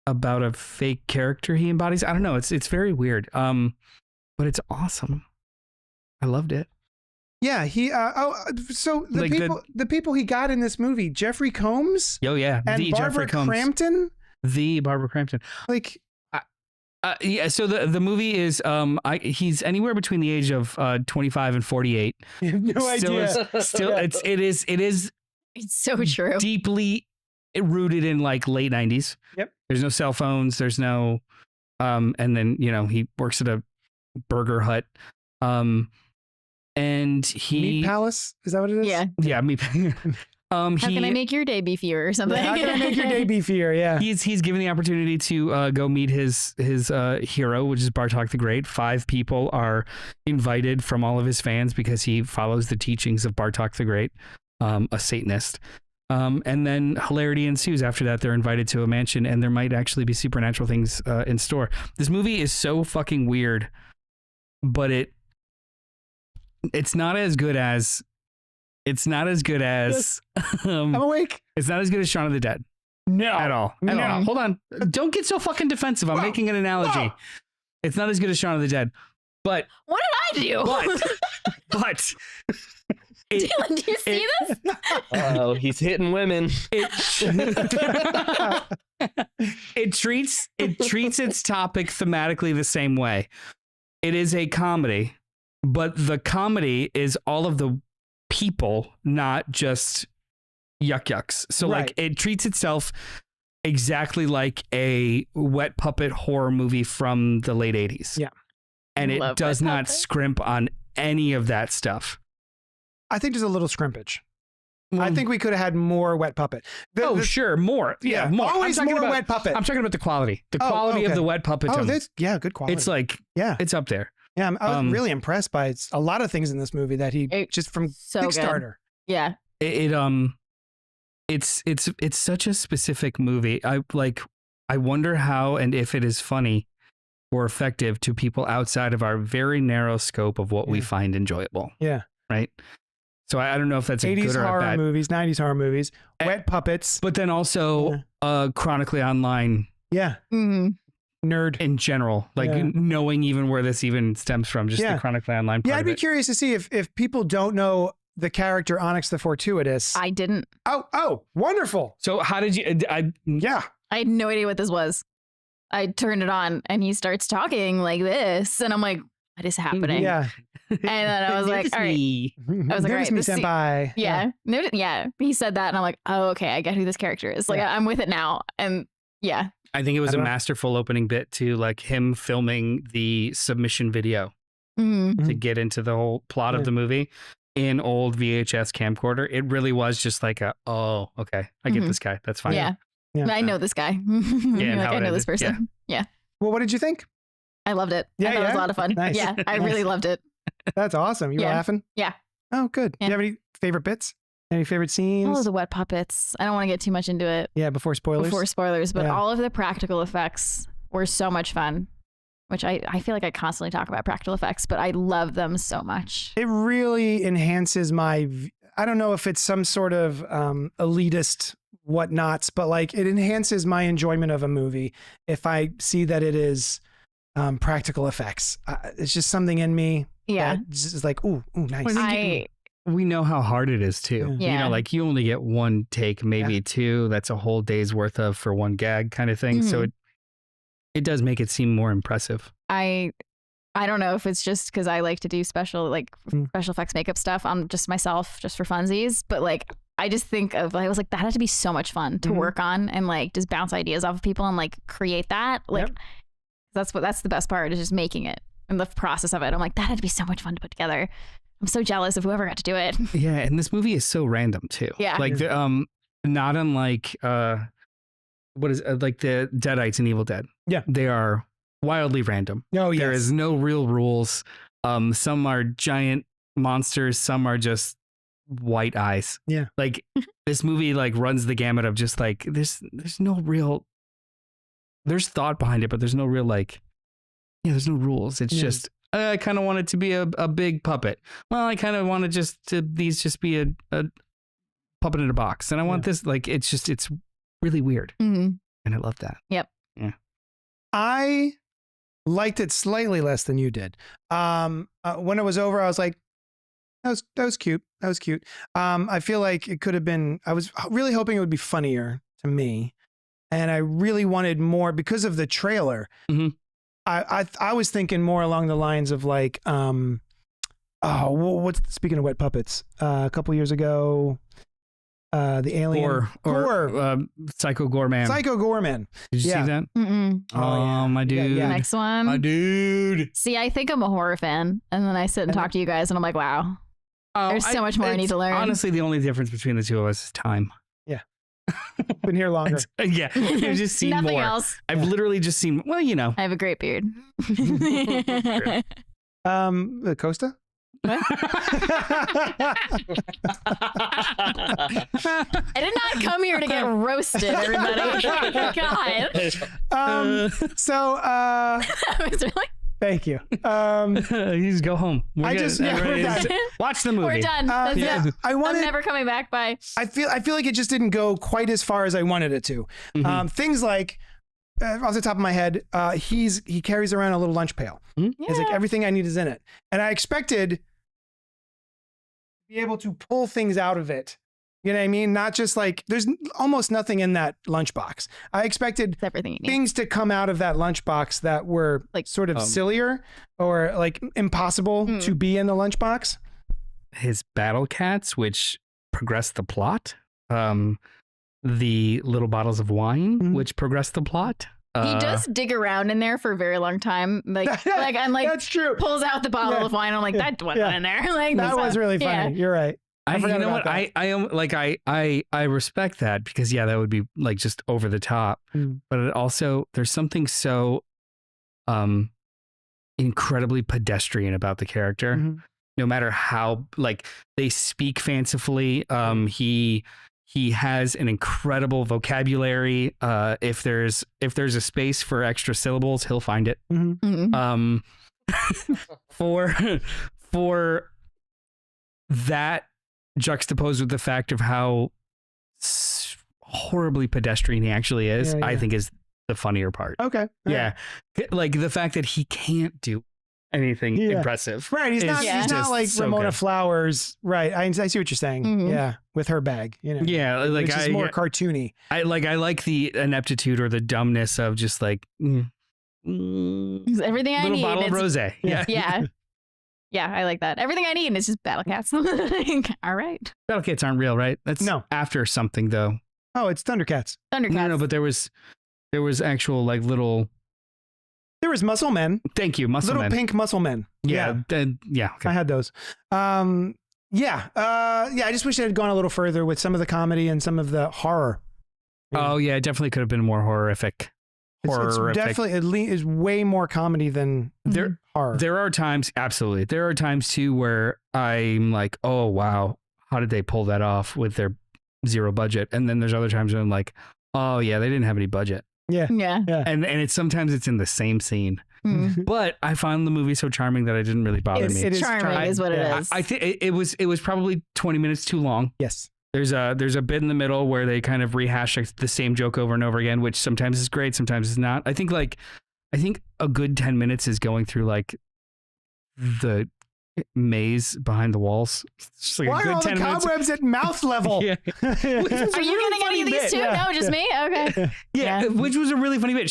Speaker 2: about a fake character he embodies. I don't know, it's very weird. But it's awesome. I loved it.
Speaker 1: Yeah, he. So the
Speaker 2: Like
Speaker 1: the people he got in this movie, Jeffrey Combs
Speaker 2: Oh yeah,
Speaker 1: and
Speaker 2: the
Speaker 1: Barbara
Speaker 2: Jeffrey Combs,
Speaker 1: Crampton.
Speaker 2: the Barbara Crampton.
Speaker 1: Like,
Speaker 2: Yeah, so the movie is he's anywhere between the age of 25 and 48.
Speaker 1: I have no idea.
Speaker 2: Still, it is
Speaker 3: It's so true.
Speaker 2: deeply rooted in like late 90s.
Speaker 1: Yep.
Speaker 2: There's no cell phones. There's no, and then, you know, he works at a burger hut. And he,
Speaker 1: Meat Palace, is that what it is?
Speaker 3: Yeah.
Speaker 2: Meat.
Speaker 3: How can I make your day beefier or something?
Speaker 1: How can I make your day beefier? Yeah.
Speaker 2: He's given the opportunity to go meet his hero, which is Bartok the Great. 5 people are invited from all of his fans because he follows the teachings of Bartok the Great, a Satanist. And then hilarity ensues after that. They're invited to a mansion, and there might actually be supernatural things in store. This movie is so fucking weird, but it's not as good as.
Speaker 1: I'm awake.
Speaker 2: It's not as good as Shaun of the Dead.
Speaker 1: No.
Speaker 2: At all. Hold on. Don't get so fucking defensive. I'm making an analogy.
Speaker 1: Whoa.
Speaker 2: It's not as good as Shaun of the Dead. But
Speaker 3: What did I do?
Speaker 2: but
Speaker 3: Dylan, do you see this?
Speaker 5: Oh, he's hitting women.
Speaker 2: it treats its topic thematically the same way. It is a comedy, but the comedy is all of the people, not just yucks. So like it treats itself exactly like a wet puppet horror movie from the late 80s.
Speaker 1: Yeah.
Speaker 2: And it
Speaker 3: Love
Speaker 2: does
Speaker 3: Wet
Speaker 2: not
Speaker 3: Puppet.
Speaker 2: scrimp on any of that stuff.
Speaker 1: I think there's a little scrimpage. I think we could have had more wet puppet.
Speaker 2: Sure, more. Yeah, more.
Speaker 1: Always
Speaker 2: I'm talking
Speaker 1: more
Speaker 2: about,
Speaker 1: wet puppet.
Speaker 2: I'm talking about the quality. The quality of
Speaker 1: okay.
Speaker 2: the wet puppet.
Speaker 1: Oh, that's good quality.
Speaker 2: It's like
Speaker 1: yeah,
Speaker 2: it's up there.
Speaker 1: yeah. I was really impressed by a lot of things in this movie that he just from
Speaker 3: So good.
Speaker 1: Kickstarter.
Speaker 3: Yeah.
Speaker 2: It's such a specific movie. I wonder how and if it is funny or effective to people outside of our very narrow scope of what we find enjoyable.
Speaker 1: Yeah.
Speaker 2: Right. So I don't know if that's a
Speaker 1: 80s
Speaker 2: good or a
Speaker 1: horror
Speaker 2: bad.
Speaker 1: movies, 90s horror movies, wet puppets.
Speaker 2: But then also chronically online.
Speaker 1: Yeah.
Speaker 3: Mm-hmm.
Speaker 1: Nerd.
Speaker 2: In general, like knowing even where this even stems from, just the chronically online part
Speaker 1: Yeah, I'd be
Speaker 2: of it.
Speaker 1: curious to see if people don't know the character Onyx the Fortuitous.
Speaker 3: I didn't.
Speaker 1: Oh, wonderful.
Speaker 2: So how did you?
Speaker 1: Yeah.
Speaker 3: I had no idea what this was. I turned it on and he starts talking like this. And I'm like, what is happening?
Speaker 1: Yeah.
Speaker 3: And then I was like, all right. I was like, all right,
Speaker 1: me
Speaker 3: this se-
Speaker 1: senpai.
Speaker 3: Yeah. Yeah. He said that. And I'm like, oh, okay. I get who this character is. Like, I'm with it now. And yeah.
Speaker 2: I think it was
Speaker 1: I
Speaker 2: a
Speaker 1: don't know.
Speaker 2: masterful opening bit to like him filming the submission video
Speaker 3: Mm-hmm.
Speaker 2: to get into the whole plot of the movie in old VHS camcorder. It really was just like okay, I get
Speaker 3: Mhm.
Speaker 2: this guy. That's fine.
Speaker 3: Yeah.
Speaker 1: Yeah.
Speaker 3: I know this guy.
Speaker 2: and
Speaker 3: Like,
Speaker 2: how
Speaker 3: I
Speaker 2: it
Speaker 3: know this
Speaker 2: ended.
Speaker 3: person. Yeah.
Speaker 1: Well, what did you think?
Speaker 3: I loved it.
Speaker 1: Yeah,
Speaker 3: I thought it was
Speaker 1: yeah?
Speaker 3: a lot of fun.
Speaker 1: Nice.
Speaker 3: Yeah. I
Speaker 1: Nice.
Speaker 3: really loved it.
Speaker 1: That's awesome. You were
Speaker 3: Yeah.
Speaker 1: laughing?
Speaker 3: Yeah.
Speaker 1: Oh, good.
Speaker 3: Yeah.
Speaker 1: Do you have any favorite bits? Any favorite scenes?
Speaker 3: All of the wet puppets. I don't want to get too much into it
Speaker 1: Yeah, before spoilers.
Speaker 3: before spoilers, but
Speaker 1: Yeah.
Speaker 3: all of the practical effects were so much fun, which I feel like I constantly talk about practical effects, but I love them so much.
Speaker 1: It really enhances I don't know if it's some sort of elitist whatnots, but like it enhances my enjoyment of a movie if I see that it is practical effects. It's just something in me.
Speaker 3: Yeah.
Speaker 1: It's like, ooh, nice.
Speaker 2: Well, we know how hard it is too.
Speaker 3: Yeah.
Speaker 2: You know, like you only get one take, maybe two. That's a whole day's worth of for one gag kind of thing. So it does make it seem more impressive.
Speaker 3: I don't know if it's just because I like to do special effects makeup stuff on just myself, just for funsies. But like, I just think of, I was like, that had to be so much fun to work on and like just bounce ideas off of people and like create that. Like, that's the best part, is just making it and the process of it. I'm like, that had to be so much fun to put together. I'm so jealous of whoever got to do it.
Speaker 2: Yeah, and this movie is so random too.
Speaker 3: Yeah.
Speaker 2: Like the not unlike what is like the Deadites in Evil Dead.
Speaker 1: Yeah.
Speaker 2: They are wildly random.
Speaker 1: Oh, yes.
Speaker 2: There is no real rules. Some are giant monsters, some are just white eyes.
Speaker 1: Yeah.
Speaker 2: Like this movie like runs the gamut of just like there's no real, there's thought behind it, but there's no real like, there's no rules. It's just I kind of want it to be a big puppet. Well, I kind of want these just be a puppet in a box, and I want this like it's really weird,
Speaker 3: Mm-hmm.
Speaker 2: and I love that.
Speaker 3: Yep.
Speaker 2: Yeah.
Speaker 1: I liked it slightly less than you did. When it was over, I was like, that was cute. That was cute. I feel like it could have been, I was really hoping it would be funnier to me. And I really wanted more because of the trailer.
Speaker 2: Mhm.
Speaker 1: I was thinking more along the lines of like, speaking of wet puppets, a couple years ago, The alien.
Speaker 2: or Psycho Gorman.
Speaker 1: Psycho Gorman.
Speaker 2: Did you
Speaker 1: yeah.
Speaker 2: see that?
Speaker 3: Mm-mm.
Speaker 2: Oh, my dude.
Speaker 1: Yeah.
Speaker 3: Next one.
Speaker 2: My dude.
Speaker 3: See, I think I'm a horror fan, and then I sit and talk to you guys, and I'm like, wow, there's so much more I need
Speaker 2: it's
Speaker 3: to learn.
Speaker 2: Honestly, the only difference between the two of us is time.
Speaker 1: Been here longer.
Speaker 2: Yeah, I've just seen
Speaker 3: Nothing
Speaker 2: more.
Speaker 3: else.
Speaker 2: I've literally just seen. Well, you know.
Speaker 3: I have a great beard.
Speaker 1: Costa?
Speaker 3: I did not come here to get roasted, everybody. God.
Speaker 1: So,
Speaker 3: I was really-
Speaker 1: thank you.
Speaker 2: You just go home.
Speaker 1: We're done.
Speaker 2: Watch the movie.
Speaker 3: We're done. That's
Speaker 1: yeah,
Speaker 3: it.
Speaker 1: I
Speaker 3: I'm
Speaker 1: wanted.
Speaker 3: never coming back. Bye.
Speaker 1: I feel like it just didn't go quite as far as I wanted it to. Things like, off the top of my head, he carries around a little lunch pail. It's like everything I need is in it, and I expected to be able to pull things out of it. You know what I mean? Not just like there's almost nothing in that lunchbox. I expected
Speaker 3: It's everything you need.
Speaker 1: things to come out of that lunchbox that were like sort of sillier or like impossible to be in the lunchbox.
Speaker 2: His battle cats, which progress the plot. The little bottles of wine, which progress the plot.
Speaker 3: He does dig around in there for a very long time. Like I'm like,
Speaker 1: that's true.
Speaker 3: pulls out the bottle of wine. I'm like, that wasn't in there. Like
Speaker 1: That was really funny. You're right.
Speaker 2: You
Speaker 1: forgot
Speaker 2: know
Speaker 1: about
Speaker 2: what?
Speaker 1: that.
Speaker 2: I am like I respect that because that would be like just over the top. But it also there's something so incredibly pedestrian about the character. No matter how like they speak fancifully, he has an incredible vocabulary. If there's a space for extra syllables, he'll find it. For that juxtaposed with the fact of how horribly pedestrian he actually is, I think is the funnier part.
Speaker 1: Okay.
Speaker 2: Yeah. Like the fact that he can't do anything impressive.
Speaker 1: Right. He's not like
Speaker 2: so
Speaker 1: Ramona
Speaker 2: good.
Speaker 1: Flowers. Right. I see what you're saying. Yeah. With her bag, you know.
Speaker 2: Yeah. Like
Speaker 1: which is more cartoony.
Speaker 2: I like the ineptitude or the dumbness of just like
Speaker 3: everything I
Speaker 2: little
Speaker 3: need.
Speaker 2: bottle of rosé. Yeah.
Speaker 3: Yeah, I like that. Everything I need, and it's just battle cats. All right.
Speaker 2: Battle cats aren't real, right? That's after something though.
Speaker 1: Oh, it's Thundercats.
Speaker 3: Thundercats.
Speaker 2: No, but there was actual like little.
Speaker 1: There was Muscle Men.
Speaker 2: Thank you, Muscle
Speaker 1: Little
Speaker 2: Men.
Speaker 1: pink Muscle Men.
Speaker 2: Yeah. Okay.
Speaker 1: I had those. I just wish it had gone a little further with some of the comedy and some of the horror.
Speaker 2: Oh yeah, it definitely could have been more horrific.
Speaker 1: It's definitely is way more comedy than horror.
Speaker 2: There are times, absolutely. There are times too where I'm like, oh wow, how did they pull that off with their zero budget? And then there's other times where I'm like, oh yeah, they didn't have any budget.
Speaker 3: Yeah.
Speaker 2: And it's sometimes it's in the same scene. But I found the movie so charming that it didn't really bother me.
Speaker 3: It is charming, is what it is.
Speaker 2: I think it was probably 20 minutes too long.
Speaker 1: Yes.
Speaker 2: There's a bit in the middle where they kind of rehash the same joke over and over again, which sometimes is great, sometimes is not. I think a good 10 minutes is going through like the maze behind the walls. It's like
Speaker 1: why
Speaker 2: a good
Speaker 1: are all
Speaker 2: 10
Speaker 1: the
Speaker 2: minutes.
Speaker 1: cobwebs at mouth level?
Speaker 3: Are you getting any of these too?
Speaker 1: Yeah.
Speaker 3: No, just me? Okay.
Speaker 2: Yeah, which was a really funny bit.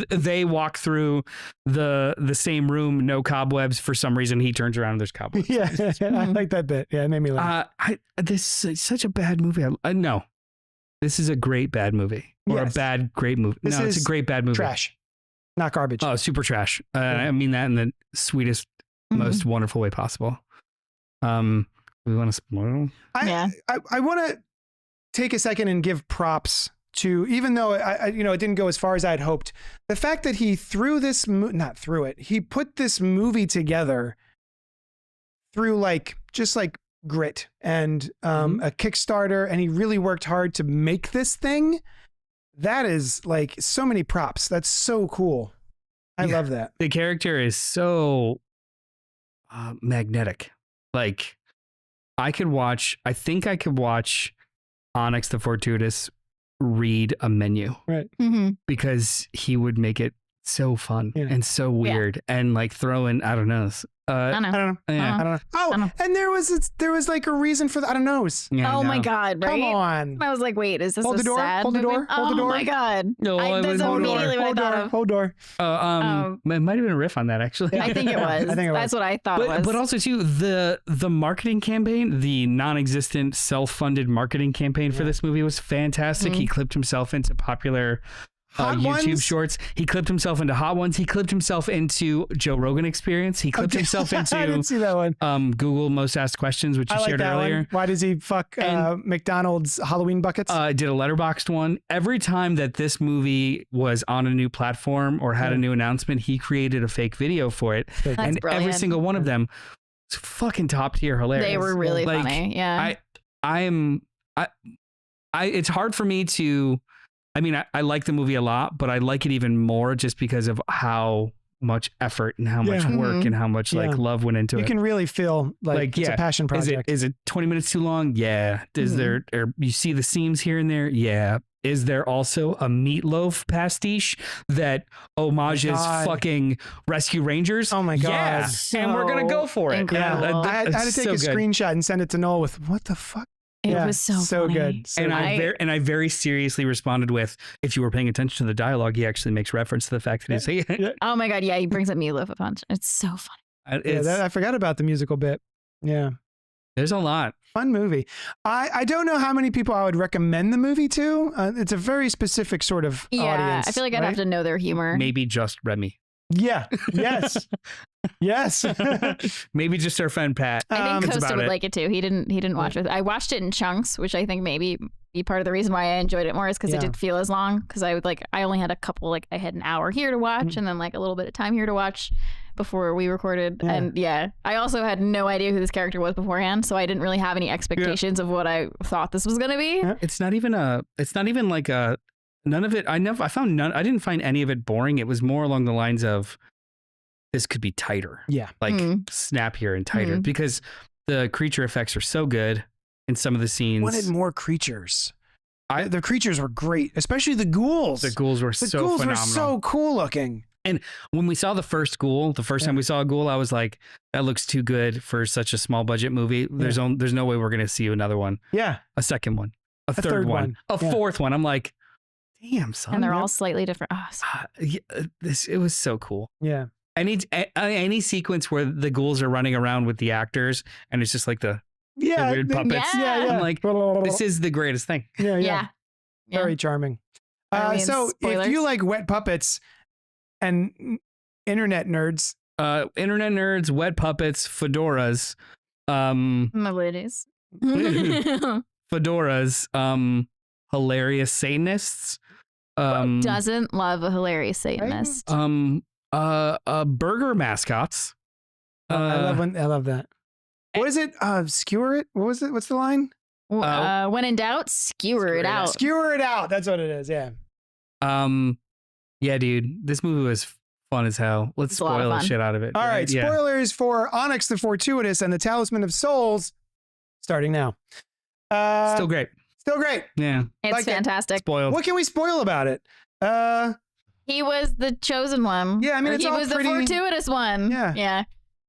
Speaker 2: They walk through the same room, no cobwebs. For some reason, he turns around and there's cobwebs.
Speaker 1: Yeah, I like that bit. Yeah, it made me laugh.
Speaker 2: This is such a bad movie. No, this is a great bad movie or a bad great movie.
Speaker 1: This
Speaker 2: No, it's a great bad movie.
Speaker 1: Trash, not garbage.
Speaker 2: Oh, super trash. I mean that in the sweetest, most wonderful way possible. We want to spoil.
Speaker 1: I want to take a second and give props to, even though it didn't go as far as I'd hoped, the fact that he he put this movie together through just grit and a Kickstarter, and he really worked hard to make this thing. That is like so many props. That's so cool. I love that.
Speaker 2: The character is so magnetic. Like I think I could watch Onyx the Fortuitous read a menu,
Speaker 1: right?
Speaker 2: Because he would make it so fun
Speaker 1: Yeah.
Speaker 2: and so weird and like throwing, I don't know.
Speaker 3: I don't know.
Speaker 1: I don't know.
Speaker 2: Yeah.
Speaker 1: I don't know. Oh,
Speaker 3: I don't
Speaker 1: and there was like a reason for that. I don't know.
Speaker 2: Yeah,
Speaker 3: Oh my
Speaker 2: no.
Speaker 3: God! Right?
Speaker 1: Come on.
Speaker 3: I was like, wait, is this
Speaker 1: Hold
Speaker 3: a
Speaker 1: the door,
Speaker 3: sad
Speaker 1: hold the
Speaker 3: movie?
Speaker 1: door, hold the door.
Speaker 3: Oh my God!
Speaker 2: No, I
Speaker 3: that's
Speaker 2: was- hold door,
Speaker 3: immediately what I thought of.
Speaker 1: Hold door.
Speaker 2: It might have been a riff on that actually.
Speaker 3: I think it was.
Speaker 1: I think it was.
Speaker 3: That's what I thought it was.
Speaker 2: But also too the marketing campaign, the non-existent self-funded marketing campaign for this movie was fantastic. He clipped himself into popular
Speaker 1: Hot
Speaker 2: YouTube
Speaker 1: Ones?
Speaker 2: shorts. He clipped himself into Hot Ones. He clipped himself into Joe Rogan Experience. He clipped himself
Speaker 1: I didn't
Speaker 2: into
Speaker 1: see that one.
Speaker 2: Google Most Asked Questions, which you
Speaker 1: I like
Speaker 2: shared
Speaker 1: that
Speaker 2: earlier.
Speaker 1: one. Why does he fuck McDonald's Halloween buckets?
Speaker 2: Did a letterboxed one. Every time that this movie was on a new platform or had a new announcement, he created a fake video for it.
Speaker 3: That's
Speaker 2: and every
Speaker 3: brilliant.
Speaker 2: single one of them was fucking top tier hilarious.
Speaker 3: They were really
Speaker 2: Like,
Speaker 3: funny. Yeah.
Speaker 2: It's hard for me to, I like the movie a lot, but I like it even more just because of how much effort and how much
Speaker 1: Yeah.
Speaker 2: work and how much like
Speaker 1: Yeah.
Speaker 2: love went into
Speaker 1: you
Speaker 2: it.
Speaker 1: can really feel like it's a passion project.
Speaker 2: Is it 20 minutes too long? Yeah. Is there, or you see the seams here and there? Yeah. Is there also a meatloaf pastiche that homages
Speaker 1: God.
Speaker 2: fucking Rescue Rangers?
Speaker 1: Oh my God.
Speaker 2: Yeah. And we're going to go for it.
Speaker 3: incredible.
Speaker 1: Yeah, I had to
Speaker 2: It's
Speaker 1: take
Speaker 2: so
Speaker 1: a
Speaker 2: good.
Speaker 1: screenshot and send it to Noel with what the fuck.
Speaker 3: It
Speaker 1: Yeah,
Speaker 3: was so funny.
Speaker 1: good. So
Speaker 2: And
Speaker 1: good.
Speaker 2: I very seriously responded with, if you were paying attention to the dialogue, he actually makes reference to the fact that he's
Speaker 3: Oh my God! Yeah, he brings up meatloaf a bunch. It's so funny.
Speaker 1: I forgot about the musical bit. Yeah.
Speaker 2: There's a lot.
Speaker 1: Fun movie. I don't know how many people I would recommend the movie to. It's a very specific sort of
Speaker 3: Yeah,
Speaker 1: audience.
Speaker 3: I feel like I'd
Speaker 1: right?
Speaker 3: have to know their humor.
Speaker 2: Maybe just Remy.
Speaker 1: Yeah. Yes. Yes.
Speaker 2: Maybe just our friend Pat.
Speaker 3: I think
Speaker 2: that's
Speaker 3: Costa
Speaker 2: about
Speaker 3: would
Speaker 2: it.
Speaker 3: like it too. He didn't watch it. I watched it in chunks, which I think maybe be part of the reason why I enjoyed it more is because
Speaker 1: Yeah.
Speaker 3: it didn't feel as long. Because I only had a couple, I had an hour here to watch and then like a little bit of time here to watch before we recorded.
Speaker 1: Yeah.
Speaker 3: And I also had no idea who this character was beforehand, so I didn't really have any expectations of what I thought this was gonna be.
Speaker 1: Yeah.
Speaker 2: It's not even like a, none of it. I didn't find any of it boring. It was more along the lines of, this could be tighter.
Speaker 1: Yeah.
Speaker 2: Like
Speaker 3: Mm.
Speaker 2: snappier and tighter
Speaker 3: Mm.
Speaker 2: because the creature effects are so good in some of the scenes.
Speaker 1: Wanted more creatures. The creatures were great, especially the ghouls.
Speaker 2: The ghouls were
Speaker 1: The
Speaker 2: so
Speaker 1: ghouls
Speaker 2: phenomenal.
Speaker 1: were so cool looking.
Speaker 2: When we saw the first ghoul, the first time we saw a ghoul, I was like, that looks too good for such a small budget movie. There's no way we're going to see another one,
Speaker 1: Yeah.
Speaker 2: a second one, a third
Speaker 1: third
Speaker 2: one,
Speaker 1: one.
Speaker 2: a
Speaker 1: Yeah.
Speaker 2: fourth one. I'm like, damn, son.
Speaker 3: And they're all slightly different. Oh, so-
Speaker 2: It was so cool.
Speaker 1: Yeah.
Speaker 2: Any sequence where the ghouls are running around with the actors and it's just like the
Speaker 1: Yeah.
Speaker 2: weird puppets.
Speaker 3: Yeah.
Speaker 2: I'm like, this is the greatest thing.
Speaker 1: Yeah.
Speaker 3: yeah.
Speaker 1: Very charming.
Speaker 3: I mean,
Speaker 1: So
Speaker 3: spoilers.
Speaker 1: if you like wet puppets and internet nerds,
Speaker 2: Internet nerds, wet puppets, fedoras,
Speaker 3: My ladies.
Speaker 2: fedoras, hilarious Satanists,
Speaker 3: Doesn't love a hilarious Satanist.
Speaker 2: burger mascots.
Speaker 1: I love that. What is it? Skewer it? What was it? What's the line?
Speaker 3: When in doubt, skewer it out.
Speaker 1: Skewer it out. That's what it is. Yeah.
Speaker 2: Yeah, dude, this movie was fun as hell. Let's
Speaker 3: It's a lot of
Speaker 2: spoil the
Speaker 3: fun.
Speaker 2: shit out of it.
Speaker 1: All right.
Speaker 2: Yeah.
Speaker 1: Spoilers for Onyx the Fortuitous and the Talisman of Souls starting now.
Speaker 2: Still great.
Speaker 1: Still great.
Speaker 2: Yeah.
Speaker 3: It's
Speaker 1: like it.
Speaker 3: fantastic.
Speaker 2: Spoiled.
Speaker 1: What can we spoil about it?
Speaker 3: He was the chosen one.
Speaker 1: Yeah, I mean,
Speaker 3: Or
Speaker 1: it's
Speaker 3: he
Speaker 1: all
Speaker 3: was
Speaker 1: pretty-
Speaker 3: the fortuitous one.
Speaker 1: Yeah.
Speaker 3: Yeah.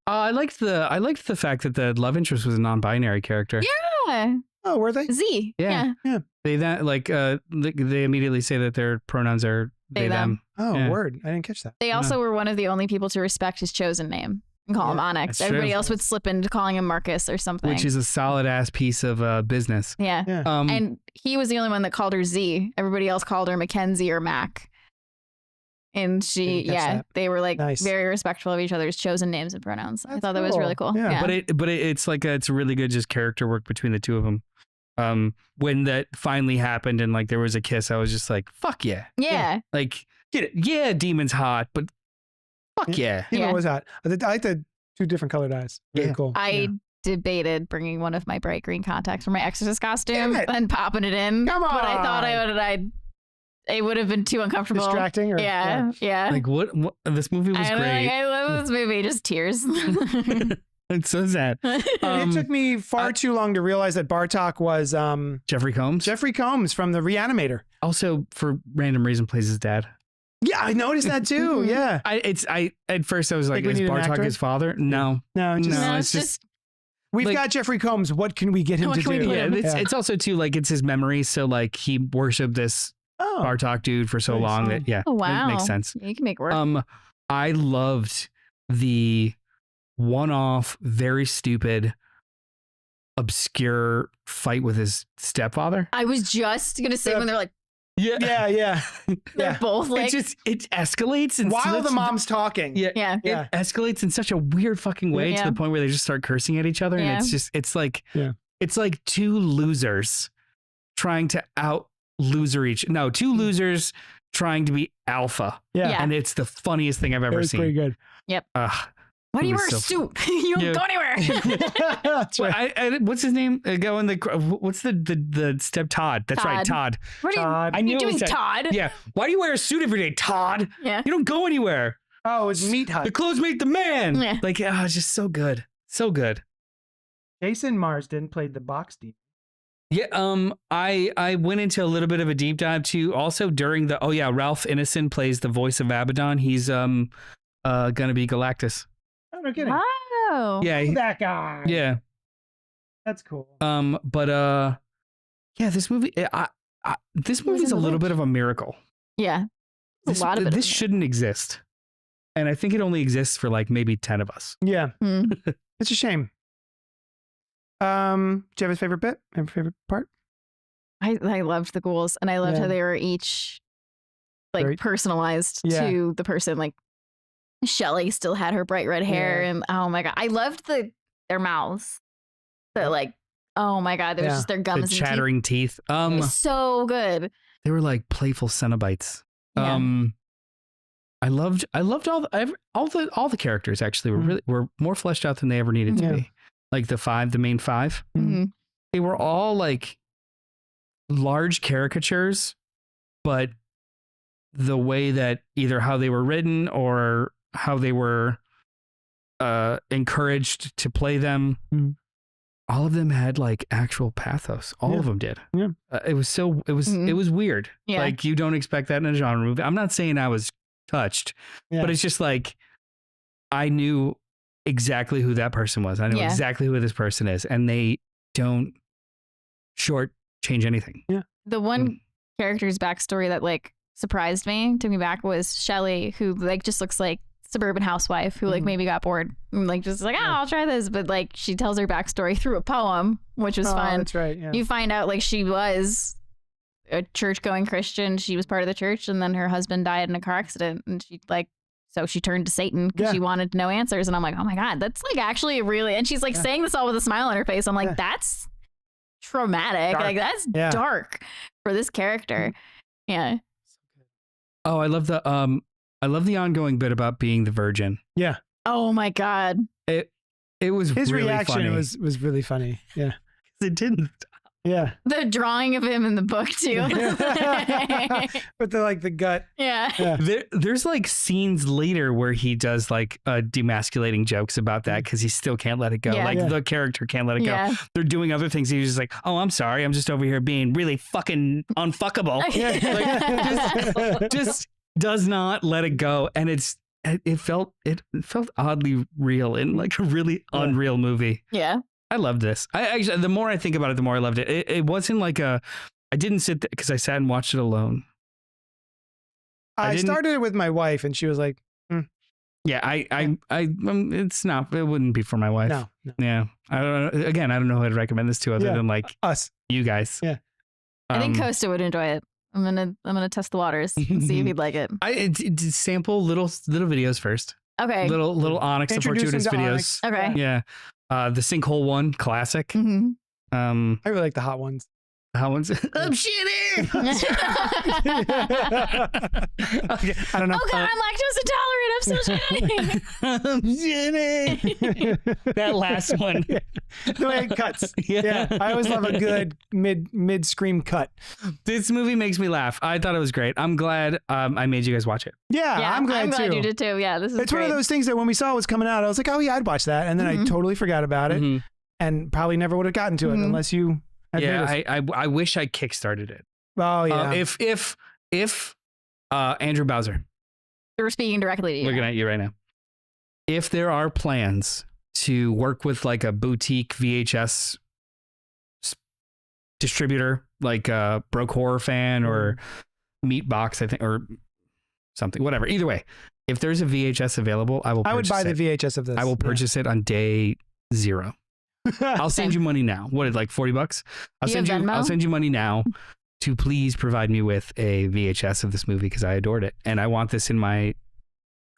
Speaker 2: I liked the fact that the love interest was a non-binary character.
Speaker 3: Yeah.
Speaker 1: Oh, were they?
Speaker 3: Z.
Speaker 2: Yeah.
Speaker 3: Yeah.
Speaker 2: They they immediately say that their pronouns are they,
Speaker 3: They,
Speaker 2: them.
Speaker 1: Oh,
Speaker 2: Yeah.
Speaker 1: word. I didn't catch that.
Speaker 3: They also were one of the only people to respect his chosen name and call him
Speaker 1: Yeah,
Speaker 3: Onyx.
Speaker 2: that's
Speaker 3: Everybody
Speaker 2: true.
Speaker 3: else would slip into calling him Marcus or something.
Speaker 2: Which is a solid ass piece of business.
Speaker 3: yeah.
Speaker 1: Yeah.
Speaker 3: And he was the only one that called her Z. Everybody else called her Mackenzie or Mac. And she,
Speaker 1: Didn't catch that.
Speaker 3: they were like
Speaker 1: Nice.
Speaker 3: very respectful of each other's chosen names and pronouns. I
Speaker 1: That's
Speaker 3: thought that was
Speaker 1: cool.
Speaker 3: really cool.
Speaker 1: Yeah.
Speaker 3: Yeah.
Speaker 2: But it's like it's really good just character work between the two of them. When that finally happened and like there was a kiss, I was just like, fuck yeah.
Speaker 3: yeah.
Speaker 2: Like, get it. Yeah, Demon's hot, but fuck yeah.
Speaker 1: You know
Speaker 3: Yeah.
Speaker 1: what was that? I like the two different colored eyes. Very
Speaker 2: Yeah.
Speaker 1: cool.
Speaker 3: I debated bringing one of my bright green contacts for my exorcist costume
Speaker 1: Damn it.
Speaker 3: and popping it in.
Speaker 1: Come
Speaker 3: But I thought
Speaker 1: on.
Speaker 3: it would have been too uncomfortable.
Speaker 1: Distracting or
Speaker 3: Yeah. Yeah.
Speaker 2: Like what this movie was
Speaker 3: I,
Speaker 2: great.
Speaker 3: I love this movie. Just tears.
Speaker 2: It's so sad.
Speaker 1: it took me far too long to realize that Bartok was
Speaker 2: Jeffrey Combs.
Speaker 1: Jeffrey Combs from the Reanimator.
Speaker 2: Also, for random reason, plays his dad.
Speaker 1: Yeah, Yeah, I noticed that too. Yeah.
Speaker 2: I at first I was like,
Speaker 1: we
Speaker 2: is
Speaker 1: need an
Speaker 2: Bartok
Speaker 1: actor?
Speaker 2: his father? No.
Speaker 1: No, just,
Speaker 2: No,
Speaker 3: it's just
Speaker 1: we've
Speaker 2: like-
Speaker 1: got Jeffrey Combs. What can we get him
Speaker 3: What
Speaker 1: to
Speaker 3: can we
Speaker 1: do?
Speaker 3: do?
Speaker 2: Yeah, it's also too like it's his memory. So like he worshipped this
Speaker 1: Oh,
Speaker 2: Bartok dude for so
Speaker 1: Nice.
Speaker 2: long that
Speaker 3: oh wow,
Speaker 2: it makes sense.
Speaker 3: You can make it work.
Speaker 2: I loved the one-off, very stupid, obscure fight with his stepfather.
Speaker 3: I was just gonna say
Speaker 1: Yeah.
Speaker 3: when they're like
Speaker 2: Yeah,
Speaker 1: yeah.
Speaker 3: they're both like
Speaker 2: it escalates and
Speaker 1: While the
Speaker 2: slips-
Speaker 1: mom's talking.
Speaker 2: Yeah,
Speaker 3: yeah.
Speaker 1: Yeah.
Speaker 2: it escalates in such a weird fucking way to
Speaker 3: Yeah.
Speaker 2: the point where they just start cursing at each other,
Speaker 3: Yeah.
Speaker 2: and it's like
Speaker 1: Yeah.
Speaker 2: it's like two losers trying to two losers trying to be alpha,
Speaker 1: Yeah.
Speaker 3: Yeah.
Speaker 2: and it's the funniest thing I've
Speaker 1: That
Speaker 2: ever
Speaker 1: was pretty
Speaker 2: seen.
Speaker 1: good.
Speaker 3: Why do you
Speaker 2: It
Speaker 3: wear
Speaker 2: was
Speaker 3: a
Speaker 2: so
Speaker 3: suit? You don't
Speaker 2: Yeah.
Speaker 3: go anywhere.
Speaker 1: That's
Speaker 2: Well,
Speaker 1: right.
Speaker 2: what's his name? Go in the. What's the step Todd? That's right, Todd.
Speaker 3: What are you,
Speaker 1: Todd.
Speaker 2: I
Speaker 3: what are
Speaker 2: knew
Speaker 3: you
Speaker 2: it
Speaker 3: doing,
Speaker 2: was that-
Speaker 3: Todd?
Speaker 2: Yeah. Why do you wear a suit every day, Todd?
Speaker 3: Yeah.
Speaker 2: You don't go anywhere.
Speaker 1: Oh, it's Meat
Speaker 2: The
Speaker 1: Hut.
Speaker 2: clothes make the man.
Speaker 3: Yeah.
Speaker 2: Like, it's just so good, so good.
Speaker 1: Jason Marsden played the box demon.
Speaker 2: Yeah. I went into a little bit of a deep dive too. Also during the Ralph Ineson plays the voice of Abaddon. He's gonna be Galactus.
Speaker 1: Oh, no kidding.
Speaker 3: Oh.
Speaker 2: Yeah.
Speaker 1: That guy.
Speaker 2: Yeah.
Speaker 1: That's cool.
Speaker 2: But yeah, this movie. This movie's a
Speaker 3: in the
Speaker 2: little
Speaker 3: book.
Speaker 2: bit of a miracle.
Speaker 3: Yeah. A lot of it.
Speaker 2: This shouldn't exist, and I think it only exists for like maybe 10 of us.
Speaker 1: Yeah.
Speaker 3: Hmm.
Speaker 1: It's a shame. Do you have a favorite bit? Have a favorite part?
Speaker 3: I loved the ghouls, and I loved
Speaker 1: Yeah.
Speaker 3: how they were each like
Speaker 1: Very-
Speaker 3: personalized
Speaker 1: Yeah.
Speaker 3: to the person. Like Shelly still had her bright red hair,
Speaker 1: Yeah.
Speaker 3: and oh my god, I loved their mouths. The like, oh my god, there was
Speaker 1: Yeah.
Speaker 3: just their
Speaker 2: The
Speaker 3: gums and teeth.
Speaker 2: chattering teeth.
Speaker 3: It was so good.
Speaker 2: They were like playful Cenobites.
Speaker 3: Yeah.
Speaker 2: I loved all the characters actually were more fleshed out than they ever needed to
Speaker 1: Yeah.
Speaker 2: be. Like the main five.
Speaker 3: Mhm.
Speaker 2: They were all like large caricatures, but the way that either how they were written or how they were encouraged to play them,
Speaker 1: Mhm.
Speaker 2: all of them had like actual pathos. All
Speaker 1: Yeah.
Speaker 2: of them did.
Speaker 1: Yeah.
Speaker 2: It was
Speaker 3: Mhm.
Speaker 2: weird.
Speaker 3: Yeah.
Speaker 2: Like you don't expect that in a genre movie. I'm not saying I was touched,
Speaker 1: Yeah.
Speaker 2: but it's just like I knew exactly who that person was. I know
Speaker 3: Yeah.
Speaker 2: exactly who this person is, and they don't change anything.
Speaker 3: The one character's backstory that like surprised me, took me back, was Shelly, who like just looks like suburban housewife who like
Speaker 1: Mhm.
Speaker 3: maybe got bored and like just like, oh, I'll try this, but like she tells her backstory through a poem, which was
Speaker 1: Oh,
Speaker 3: fun.
Speaker 1: that's right. Yeah.
Speaker 3: You find out like she was a church-going Christian. She was part of the church, and then her husband died in a car accident, and she like, so she turned to Satan because
Speaker 1: Yeah.
Speaker 3: she wanted to know answers. And I'm like, oh my god, that's like actually really. And she's like
Speaker 1: Yeah.
Speaker 3: saying this all with a smile on her face. I'm like,
Speaker 1: Yeah.
Speaker 3: that's traumatic.
Speaker 1: Dark.
Speaker 3: Like that's
Speaker 1: Yeah.
Speaker 3: dark for this character. Yeah.
Speaker 2: Oh, I love the ongoing bit about being the virgin.
Speaker 1: Yeah.
Speaker 3: Oh my god.
Speaker 2: It was
Speaker 1: His
Speaker 2: really
Speaker 1: reaction
Speaker 2: funny.
Speaker 1: was really funny. Yeah.
Speaker 2: It didn't.
Speaker 1: Yeah.
Speaker 3: The drawing of him in the book too.
Speaker 1: But the gut.
Speaker 3: Yeah.
Speaker 1: Yeah.
Speaker 2: There's like scenes later where he does like demasculating jokes about that because he still can't let it go.
Speaker 3: Yeah.
Speaker 2: Like
Speaker 1: Yeah.
Speaker 2: the character can't let it go.
Speaker 3: Yeah.
Speaker 2: They're doing other things. He's just like, oh, I'm sorry. I'm just over here being really fucking unfuckable. Just does not let it go. And it felt oddly real in like a really
Speaker 1: Yeah.
Speaker 2: unreal movie.
Speaker 3: Yeah.
Speaker 2: I loved this. I actually, the more I think about it, the more I loved it. It wasn't like I didn't sit there because I sat and watched it alone.
Speaker 1: I
Speaker 2: didn't-
Speaker 1: started it with my wife, and she was like,
Speaker 2: Yeah, it's not. It wouldn't be for my wife.
Speaker 1: "No,
Speaker 2: Yeah, I don't know. Again, I don't know who I'd recommend this to other
Speaker 1: Yeah.
Speaker 2: than like
Speaker 1: us."
Speaker 2: you guys.
Speaker 1: Yeah.
Speaker 3: I think
Speaker 2: Um,
Speaker 3: Costa would enjoy it. I'm gonna test the waters and see if he'd like it.
Speaker 2: I sample little videos first.
Speaker 3: Okay.
Speaker 2: Little Onyx the
Speaker 1: Introduce him
Speaker 2: Fortuitous
Speaker 1: to
Speaker 2: videos.
Speaker 1: Onyx.
Speaker 3: Okay.
Speaker 2: Yeah. The sinkhole one, classic.
Speaker 3: hmm
Speaker 2: I
Speaker 1: I really like the hot ones.
Speaker 2: how one's I'm shitty. Okay.
Speaker 1: I don't know.
Speaker 3: Oh god, I'm lactose intolerant. I'm so shitty.
Speaker 2: I'm shitty. That last one.
Speaker 1: The way it cuts. Yeah. I always love a good mid scream cut.
Speaker 2: This movie makes me laugh. I thought it was great. I'm glad I made you guys watch it.
Speaker 1: Yeah,
Speaker 3: Yeah,
Speaker 1: I'm glad too.
Speaker 3: you did too. Yeah, this is
Speaker 1: It's
Speaker 3: great.
Speaker 1: one of those things that when we saw it was coming out, I was like, oh yeah, I'd watch that. And then I
Speaker 3: Mhm.
Speaker 1: totally forgot about it
Speaker 2: Mhm.
Speaker 1: and probably never would have gotten to it
Speaker 3: Mhm.
Speaker 1: unless you had made us.
Speaker 2: Yeah, I wish I kickstarted it.
Speaker 1: Oh yeah.
Speaker 2: If Andrew Bowser
Speaker 3: We're speaking directly to you.
Speaker 2: Looking at you right now. If there are plans to work with like a boutique VHS distributor, like a Broke Horror Fan or Meatbox, I think, or something, whatever. Either way, if there's a VHS available, I will.
Speaker 1: I would buy
Speaker 2: it.
Speaker 1: the VHS of this.
Speaker 2: I will purchase it on day 0. I'll send you money now. What is like $40? I'll
Speaker 3: Do you have Venmo?
Speaker 2: I'll send you money now to please provide me with a VHS of this movie because I adored it and I want this in my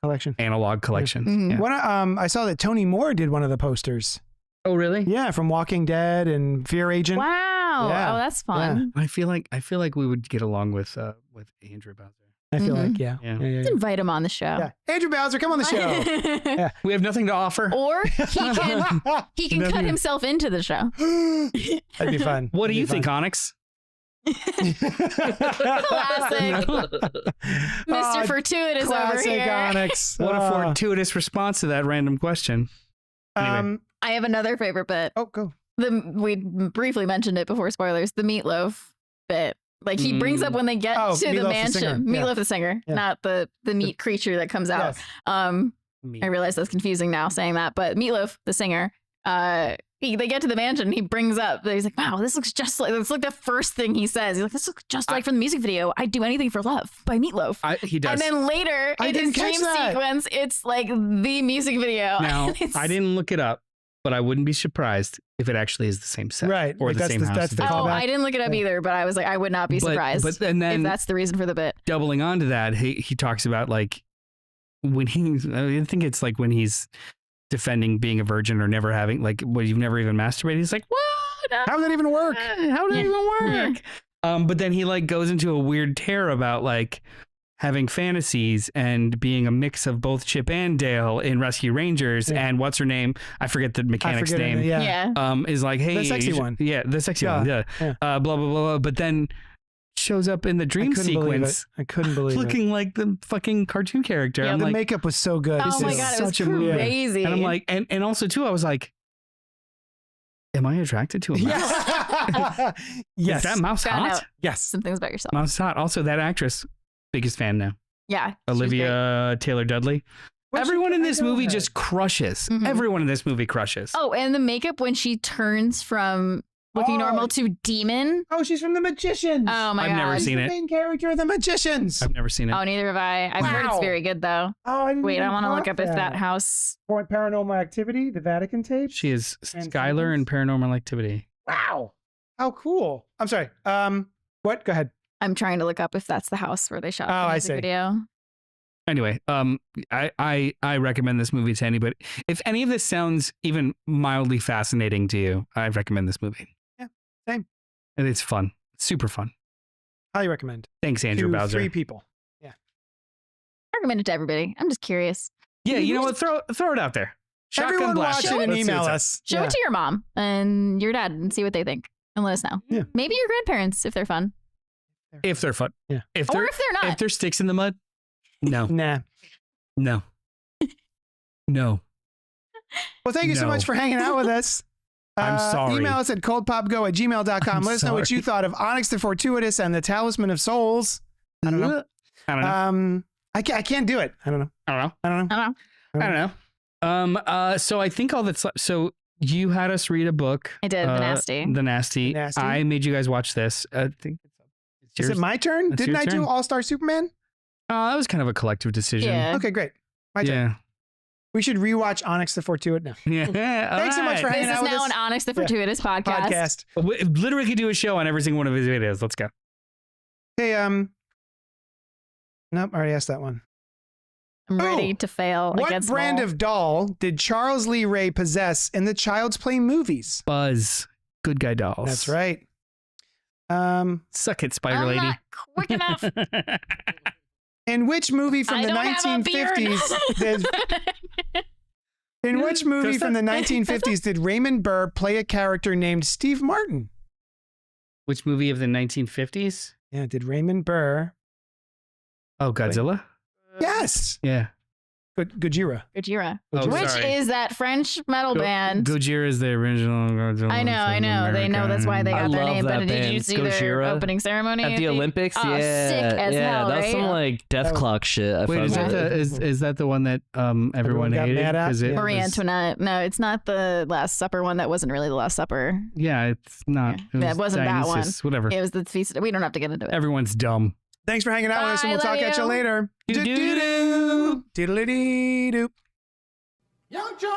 Speaker 1: collection.
Speaker 2: analog collection.
Speaker 3: Mhm.
Speaker 2: Yeah.
Speaker 1: One, I saw that Tony Moore did one of the posters.
Speaker 2: Oh really?
Speaker 1: Yeah, from Walking Dead and Fear Agent.
Speaker 3: Wow.
Speaker 1: Yeah.
Speaker 3: Oh, that's fun.
Speaker 2: I feel like we would get along with Andrew Bowser.
Speaker 1: I feel like, yeah.
Speaker 2: Yeah.
Speaker 3: Let's invite him on the show.
Speaker 1: Yeah. Andrew Bowser, come on the show.
Speaker 2: We have nothing to offer.
Speaker 3: Or he can cut
Speaker 1: Nothing.
Speaker 3: himself into the show.
Speaker 1: That'd be fun.
Speaker 2: What do
Speaker 1: That'd
Speaker 2: you
Speaker 1: be
Speaker 2: think,
Speaker 1: fun.
Speaker 2: Onyx?
Speaker 3: Classic. Mr. Fortuitous over
Speaker 1: Classic
Speaker 3: here.
Speaker 1: Onyx.
Speaker 2: What a fortuitous response to that random question. Anyway.
Speaker 3: I have another favorite bit.
Speaker 1: Oh, go.
Speaker 3: We briefly mentioned it before spoilers. The meatloaf bit. Like he brings up when they get
Speaker 1: Oh,
Speaker 3: to
Speaker 1: Meatloaf
Speaker 3: the
Speaker 1: the
Speaker 3: mansion.
Speaker 1: singer. Yeah.
Speaker 3: Meatloaf the singer,
Speaker 1: Yeah.
Speaker 3: not the meat creature that comes out.
Speaker 1: Yes.
Speaker 3: I realize that's confusing now saying that, but Meatloaf the singer, they get to the mansion. He brings up. He's like, "Wow, this looks just like." It's like the first thing he says. He's like, "This looks just like from the music video. I'd do anything for love" by Meatloaf.
Speaker 2: He does.
Speaker 3: And then later
Speaker 1: I
Speaker 3: in
Speaker 1: didn't
Speaker 3: his dream
Speaker 1: catch that.
Speaker 3: sequence, it's like the music video.
Speaker 2: Now,
Speaker 3: It's-
Speaker 2: I didn't look it up, but I wouldn't be surprised if it actually is the same set.
Speaker 1: Right.
Speaker 2: Or
Speaker 1: Like,
Speaker 2: the
Speaker 1: that's
Speaker 2: same
Speaker 1: the-
Speaker 2: house.
Speaker 1: that's the
Speaker 3: Oh,
Speaker 1: callback.
Speaker 3: I didn't look it up either, but I was like, I would not be surprised.
Speaker 2: But and then
Speaker 3: if that's the reason for the bit.
Speaker 2: doubling onto that, he talks about like when I think it's like when he's defending being a virgin or never having like well you've never even masturbated. He's like, what?
Speaker 1: How would that even work?
Speaker 2: How did it even work? But then he like goes into a weird tear about like having fantasies and being a mix of both Chip and Dale in Rescue Rangers and what's her name? I forget the mechanic's
Speaker 1: forget her
Speaker 2: name.
Speaker 1: name, yeah.
Speaker 2: Is like, hey,
Speaker 1: The sexy one.
Speaker 2: Yeah, the sexy one. Yeah.
Speaker 1: Yeah.
Speaker 2: Blah blah blah blah. But then shows up in the dream
Speaker 1: I couldn't believe it.
Speaker 2: sequence
Speaker 1: I couldn't believe it.
Speaker 2: looking like the fucking cartoon character.
Speaker 3: Yeah,
Speaker 2: I'm
Speaker 1: The
Speaker 2: like,
Speaker 1: makeup was so good.
Speaker 3: Oh my
Speaker 2: is
Speaker 3: god, it was
Speaker 2: such a movie.
Speaker 3: crazy.
Speaker 2: and I'm like, and also too, I was like, am I attracted to a mouse?
Speaker 1: Yes.
Speaker 2: Is that mouse
Speaker 3: Found
Speaker 2: hot?
Speaker 3: out.
Speaker 1: Yes.
Speaker 3: Some things about yourself.
Speaker 2: Mouse hot. Also, that actress, biggest fan now.
Speaker 3: Yeah. she was great.
Speaker 2: Olivia Taylor Dudley. Everyone in this movie just crushes.
Speaker 3: Mhm.
Speaker 2: Everyone in this movie crushes.
Speaker 3: Oh, and the makeup when she turns from looking normal to demon.
Speaker 1: Oh, she's from The Magicians.
Speaker 3: Oh my
Speaker 2: I've
Speaker 3: god.
Speaker 2: never
Speaker 1: She's
Speaker 2: seen
Speaker 1: the
Speaker 2: it.
Speaker 1: main character of The Magicians.
Speaker 2: I've never seen it.
Speaker 3: Oh, neither have I. I've heard it's
Speaker 1: Wow.
Speaker 3: very good though.
Speaker 1: Oh, I didn't
Speaker 3: Wait,
Speaker 1: even
Speaker 3: I want to look
Speaker 1: clock
Speaker 3: up if that house.
Speaker 1: Paranormal Activity, the Vatican tapes.
Speaker 2: She is
Speaker 1: And
Speaker 2: Skylar in Paranormal Activity.
Speaker 1: Wow. How cool. I'm sorry. What? Go ahead.
Speaker 3: I'm trying to look up if that's the house where they shot
Speaker 1: Oh,
Speaker 3: the
Speaker 1: I
Speaker 3: music
Speaker 1: see.
Speaker 3: video.
Speaker 2: Anyway, I recommend this movie to anybody. If any of this sounds even mildly fascinating to you, I recommend this movie.
Speaker 1: Yeah, same.
Speaker 2: And it's fun. Super fun.
Speaker 1: Highly recommend.
Speaker 2: Thanks, Andrew
Speaker 1: to
Speaker 2: Bowser.
Speaker 1: 3 people.
Speaker 3: I recommend it to everybody. I'm just curious.
Speaker 2: Yeah, you know what? Throw it out there. Shotgun
Speaker 1: Everyone
Speaker 2: blast
Speaker 1: watch it and
Speaker 2: Let's see
Speaker 1: email
Speaker 2: what's up.
Speaker 1: us.
Speaker 3: Show
Speaker 1: Yeah.
Speaker 3: it to your mom and your dad and see what they think and let us know.
Speaker 1: Yeah.
Speaker 3: Maybe your grandparents if they're fun.
Speaker 2: If they're fun.
Speaker 1: Yeah.
Speaker 2: If
Speaker 3: Or
Speaker 2: they're
Speaker 3: if they're not.
Speaker 2: if they're sticks in the mud, no,
Speaker 1: Nah.
Speaker 2: no, no.
Speaker 1: Well, thank you so
Speaker 2: No.
Speaker 1: much for hanging out with us.
Speaker 2: I'm sorry.
Speaker 1: Email us at cultpopgo@gmail.com. Let us know what you thought of Onyx the Fortuitous and the Talisman of Souls. I don't know.
Speaker 2: I don't know.
Speaker 1: I can't do it. I don't know.
Speaker 2: I don't know.
Speaker 1: I don't know.
Speaker 3: I don't know.
Speaker 2: I don't know. So I think all that's so you had us read a book.
Speaker 3: I did, The Nasty.
Speaker 2: The Nasty.
Speaker 1: Nasty.
Speaker 2: I made you guys watch this. I think it's
Speaker 1: Is
Speaker 2: yours.
Speaker 1: it my turn?
Speaker 2: It's
Speaker 1: Didn't
Speaker 2: your
Speaker 1: I do
Speaker 2: turn.
Speaker 1: All-Star Superman?
Speaker 2: That was kind of a collective decision.
Speaker 3: Yeah.
Speaker 1: Okay, great. My turn.
Speaker 2: Yeah.
Speaker 1: We should rewatch Onyx the Fortuitous now.
Speaker 2: Yeah.
Speaker 1: Thanks so much for hanging
Speaker 3: This
Speaker 1: out
Speaker 3: is
Speaker 1: with
Speaker 3: now
Speaker 1: us.
Speaker 3: an Onyx the Fortuitous podcast.
Speaker 2: We literally could do a show on every single one of his videos. Let's go.
Speaker 1: Hey, nope, I already asked that one.
Speaker 3: I'm ready
Speaker 1: Oh,
Speaker 3: to fail
Speaker 1: What
Speaker 3: against
Speaker 1: brand
Speaker 3: Lowell.
Speaker 1: of doll did Charles Lee Ray possess in the Child's Play movies?
Speaker 2: Buzz. Good guy dolls.
Speaker 1: That's right.
Speaker 2: Suck it, Spider
Speaker 3: I'm
Speaker 2: Lady.
Speaker 3: not quick enough.
Speaker 1: In which movie from
Speaker 3: I
Speaker 1: the
Speaker 3: don't have a beard.
Speaker 1: 1950s in which movie from the 1950s did Raymond Burr play a character named Steve Martin?
Speaker 2: Which movie of the 1950s?
Speaker 1: Yeah, did Raymond Burr?
Speaker 2: Oh, Godzilla?
Speaker 1: Yes.
Speaker 2: Yeah.
Speaker 1: Gojira.
Speaker 3: Gojira.
Speaker 2: Oh,
Speaker 3: Which
Speaker 2: sorry.
Speaker 3: is that French metal band.
Speaker 2: Gojira is the original.
Speaker 3: I know. They know that's why they
Speaker 5: I
Speaker 3: got their
Speaker 5: love
Speaker 3: name.
Speaker 5: that
Speaker 3: But did you
Speaker 5: band,
Speaker 3: see their
Speaker 5: Gojira.
Speaker 3: opening ceremony?
Speaker 5: At the Olympics,
Speaker 3: Oh,
Speaker 5: yeah,
Speaker 3: sick as
Speaker 5: yeah,
Speaker 3: hell,
Speaker 5: that's
Speaker 3: right?
Speaker 5: some like death clock shit. I
Speaker 2: Wait, is
Speaker 5: fuck
Speaker 2: that
Speaker 5: with.
Speaker 2: is that the one that everyone
Speaker 1: got
Speaker 2: hated?
Speaker 1: mad at?
Speaker 2: 'Cause it
Speaker 1: Yeah.
Speaker 3: Marie
Speaker 2: was-
Speaker 3: Antoinette. No, it's not the Last Supper one. That wasn't really the Last Supper.
Speaker 2: Yeah, it's not.
Speaker 3: Yeah. It wasn't that one.
Speaker 2: Dionysus, Whatever.
Speaker 3: It was the feast. We don't have to get into it.
Speaker 2: Everyone's dumb.
Speaker 1: Thanks for hanging out with us, and
Speaker 3: Bye,
Speaker 1: we'll talk
Speaker 3: love
Speaker 1: at you
Speaker 3: you.
Speaker 1: later.
Speaker 2: Doo-doo-doo.
Speaker 1: Diddly-dee-doo.
Speaker 4: Young John.